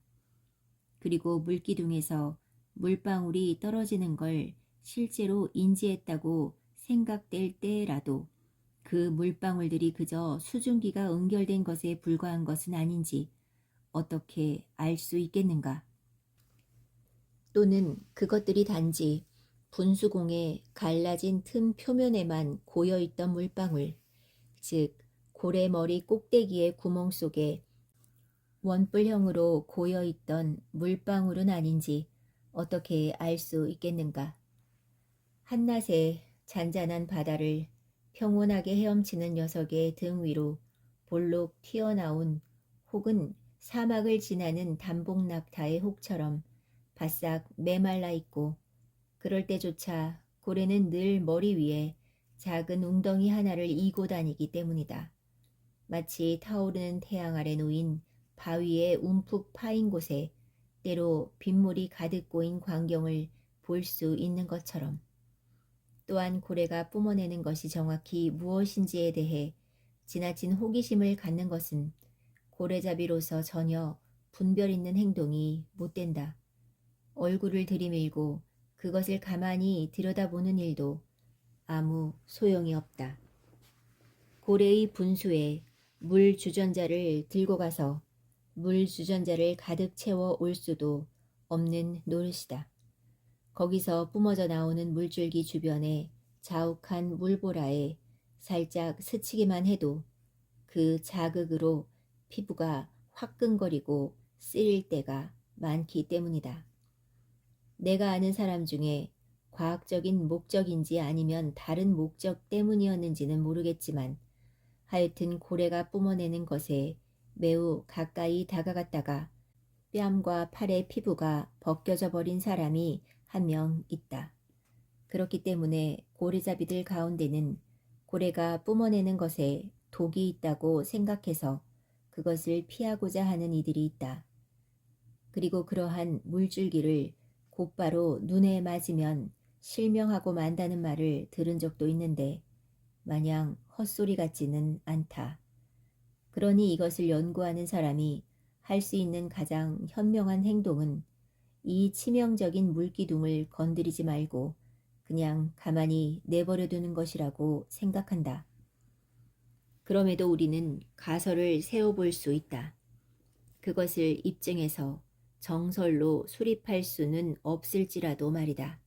그리고 물기둥에서 물방울이 떨어지는 걸 실제로 인지했다고 생각될 때라도 그 물방울들이 그저 수증기가 응결된 것에 불과한 것은 아닌지 어떻게 알 수 있겠는가? 또는 그것들이 단지 분수공의 갈라진 틈 표면에만 고여있던 물방울, 즉 고래머리 꼭대기의 구멍 속에 원뿔형으로 고여있던 물방울은 아닌지 어떻게 알 수 있겠는가? 한낮에 잔잔한 바다를 평온하게 헤엄치는 녀석의 등 위로 볼록 튀어나온 혹은 사막을 지나는 단복낙타의 혹처럼 바싹 메말라 있고 그럴 때조차 고래는 늘 머리 위에 작은 웅덩이 하나를 이고 다니기 때문이다. 마치 타오르는 태양 아래 놓인 바위에 움푹 파인 곳에 때로 빗물이 가득 고인 광경을 볼 수 있는 것처럼. 또한 고래가 뿜어내는 것이 정확히 무엇인지에 대해 지나친 호기심을 갖는 것은 고래잡이로서 전혀 분별 있는 행동이 못 된다. 얼굴을 들이밀고 그것을 가만히 들여다보는 일도 아무 소용이 없다. 고래의 분수에 물 주전자를 들고 가서 물 주전자를 가득 채워 올 수도 없는 노릇이다. 거기서 뿜어져 나오는 물줄기 주변에 자욱한 물보라에 살짝 스치기만 해도 그 자극으로 피부가 화끈거리고 쓰릴 때가 많기 때문이다. 내가 아는 사람 중에 과학적인 목적인지 아니면 다른 목적 때문이었는지는 모르겠지만 하여튼 고래가 뿜어내는 것에 매우 가까이 다가갔다가 뺨과 팔의 피부가 벗겨져 버린 사람이 한 명 있다. 그렇기 때문에 고래잡이들 가운데는 고래가 뿜어내는 것에 독이 있다고 생각해서 그것을 피하고자 하는 이들이 있다. 그리고 그러한 물줄기를 곧바로 눈에 맞으면 실명하고 만다는 말을 들은 적도 있는데 마냥 헛소리 같지는 않다. 그러니 이것을 연구하는 사람이 할 수 있는 가장 현명한 행동은 이 치명적인 물기둥을 건드리지 말고 그냥 가만히 내버려 두는 것이라고 생각한다. 그럼에도 우리는 가설을 세워볼 수 있다. 그것을 입증해서 정설로 수립할 수는 없을지라도 말이다.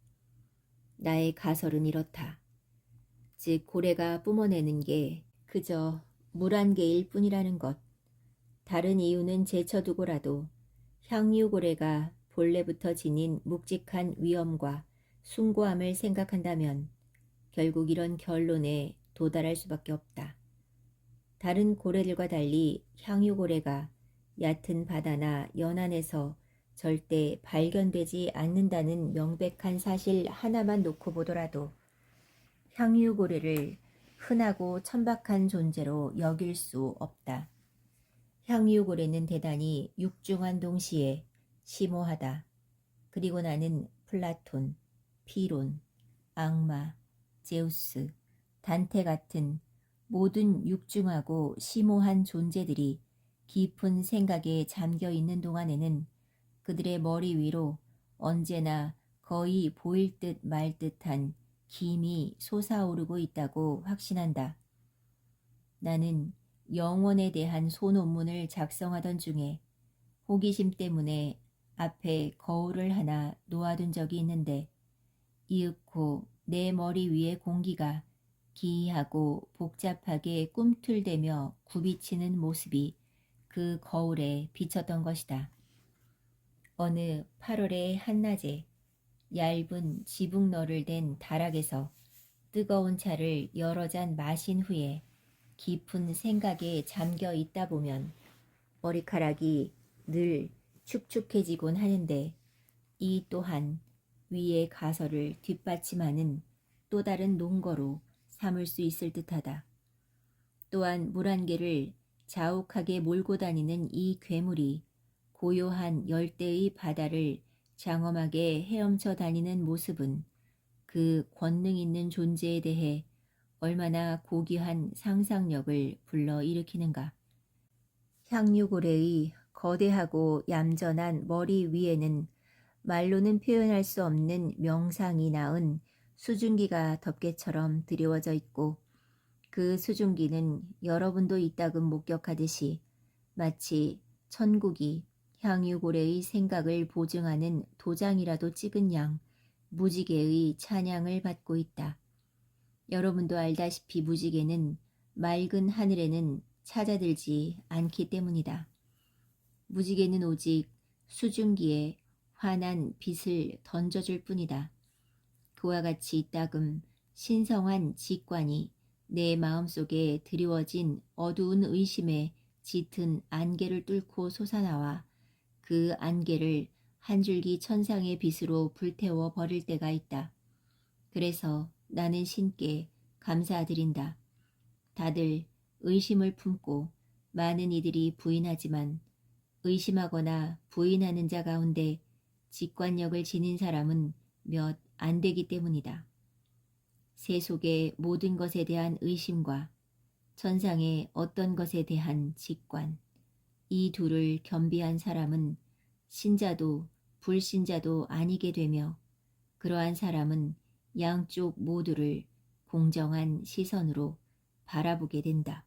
나의 가설은 이렇다. 즉 고래가 뿜어내는 게 그저 물 한 개일 뿐이라는 것. 다른 이유는 제쳐두고라도 향유고래가 본래부터 지닌 묵직한 위엄과 숭고함을 생각한다면 결국 이런 결론에 도달할 수밖에 없다. 다른 고래들과 달리 향유고래가 얕은 바다나 연안에서 절대 발견되지 않는다는 명백한 사실 하나만 놓고 보더라도 향유고래를 흔하고 천박한 존재로 여길 수 없다. 향유고래는 대단히 육중한 동시에 심오하다. 그리고 나는 플라톤, 피론, 악마, 제우스, 단테 같은 모든 육중하고 심오한 존재들이 깊은 생각에 잠겨 있는 동안에는 그들의 머리 위로 언제나 거의 보일 듯 말 듯한 김이 솟아오르고 있다고 확신한다. 나는 영원에 대한 소논문을 작성하던 중에 호기심 때문에 앞에 거울을 하나 놓아둔 적이 있는데 이윽고 내 머리 위의 공기가 기이하고 복잡하게 꿈틀대며 굽이치는 모습이 그 거울에 비쳤던 것이다. 어느 8월의 한낮에 얇은 지붕너를 댄 다락에서 뜨거운 차를 여러 잔 마신 후에 깊은 생각에 잠겨 있다 보면 머리카락이 늘 축축해지곤 하는데 이 또한 위의 가설을 뒷받침하는 또 다른 논거로 삼을 수 있을 듯하다. 또한 물 한 개를 자욱하게 몰고 다니는 이 괴물이 고요한 열대의 바다를 장엄하게 헤엄쳐 다니는 모습은 그 권능 있는 존재에 대해 얼마나 고귀한 상상력을 불러일으키는가. 향유고래의 거대하고 얌전한 머리 위에는 말로는 표현할 수 없는 명상이 낳은 수증기가 덮개처럼 드리워져 있고 그 수증기는 여러분도 이따금 목격하듯이 마치 천국이 향유고래의 생각을 보증하는 도장이라도 찍은 양 무지개의 찬양을 받고 있다. 여러분도 알다시피 무지개는 맑은 하늘에는 찾아들지 않기 때문이다. 무지개는 오직 수증기에 환한 빛을 던져줄 뿐이다. 그와 같이 이따금 신성한 직관이 내 마음속에 드리워진 어두운 의심의 짙은 안개를 뚫고 솟아나와 그 안개를 한 줄기 천상의 빛으로 불태워 버릴 때가 있다. 그래서 나는 신께 감사드린다. 다들 의심을 품고 많은 이들이 부인하지만 의심하거나 부인하는 자 가운데 직관력을 지닌 사람은 몇 안 되기 때문이다. 세속의 모든 것에 대한 의심과 천상의 어떤 것에 대한 직관, 이 둘을 겸비한 사람은 신자도 불신자도 아니게 되며 그러한 사람은 양쪽 모두를 공정한 시선으로 바라보게 된다.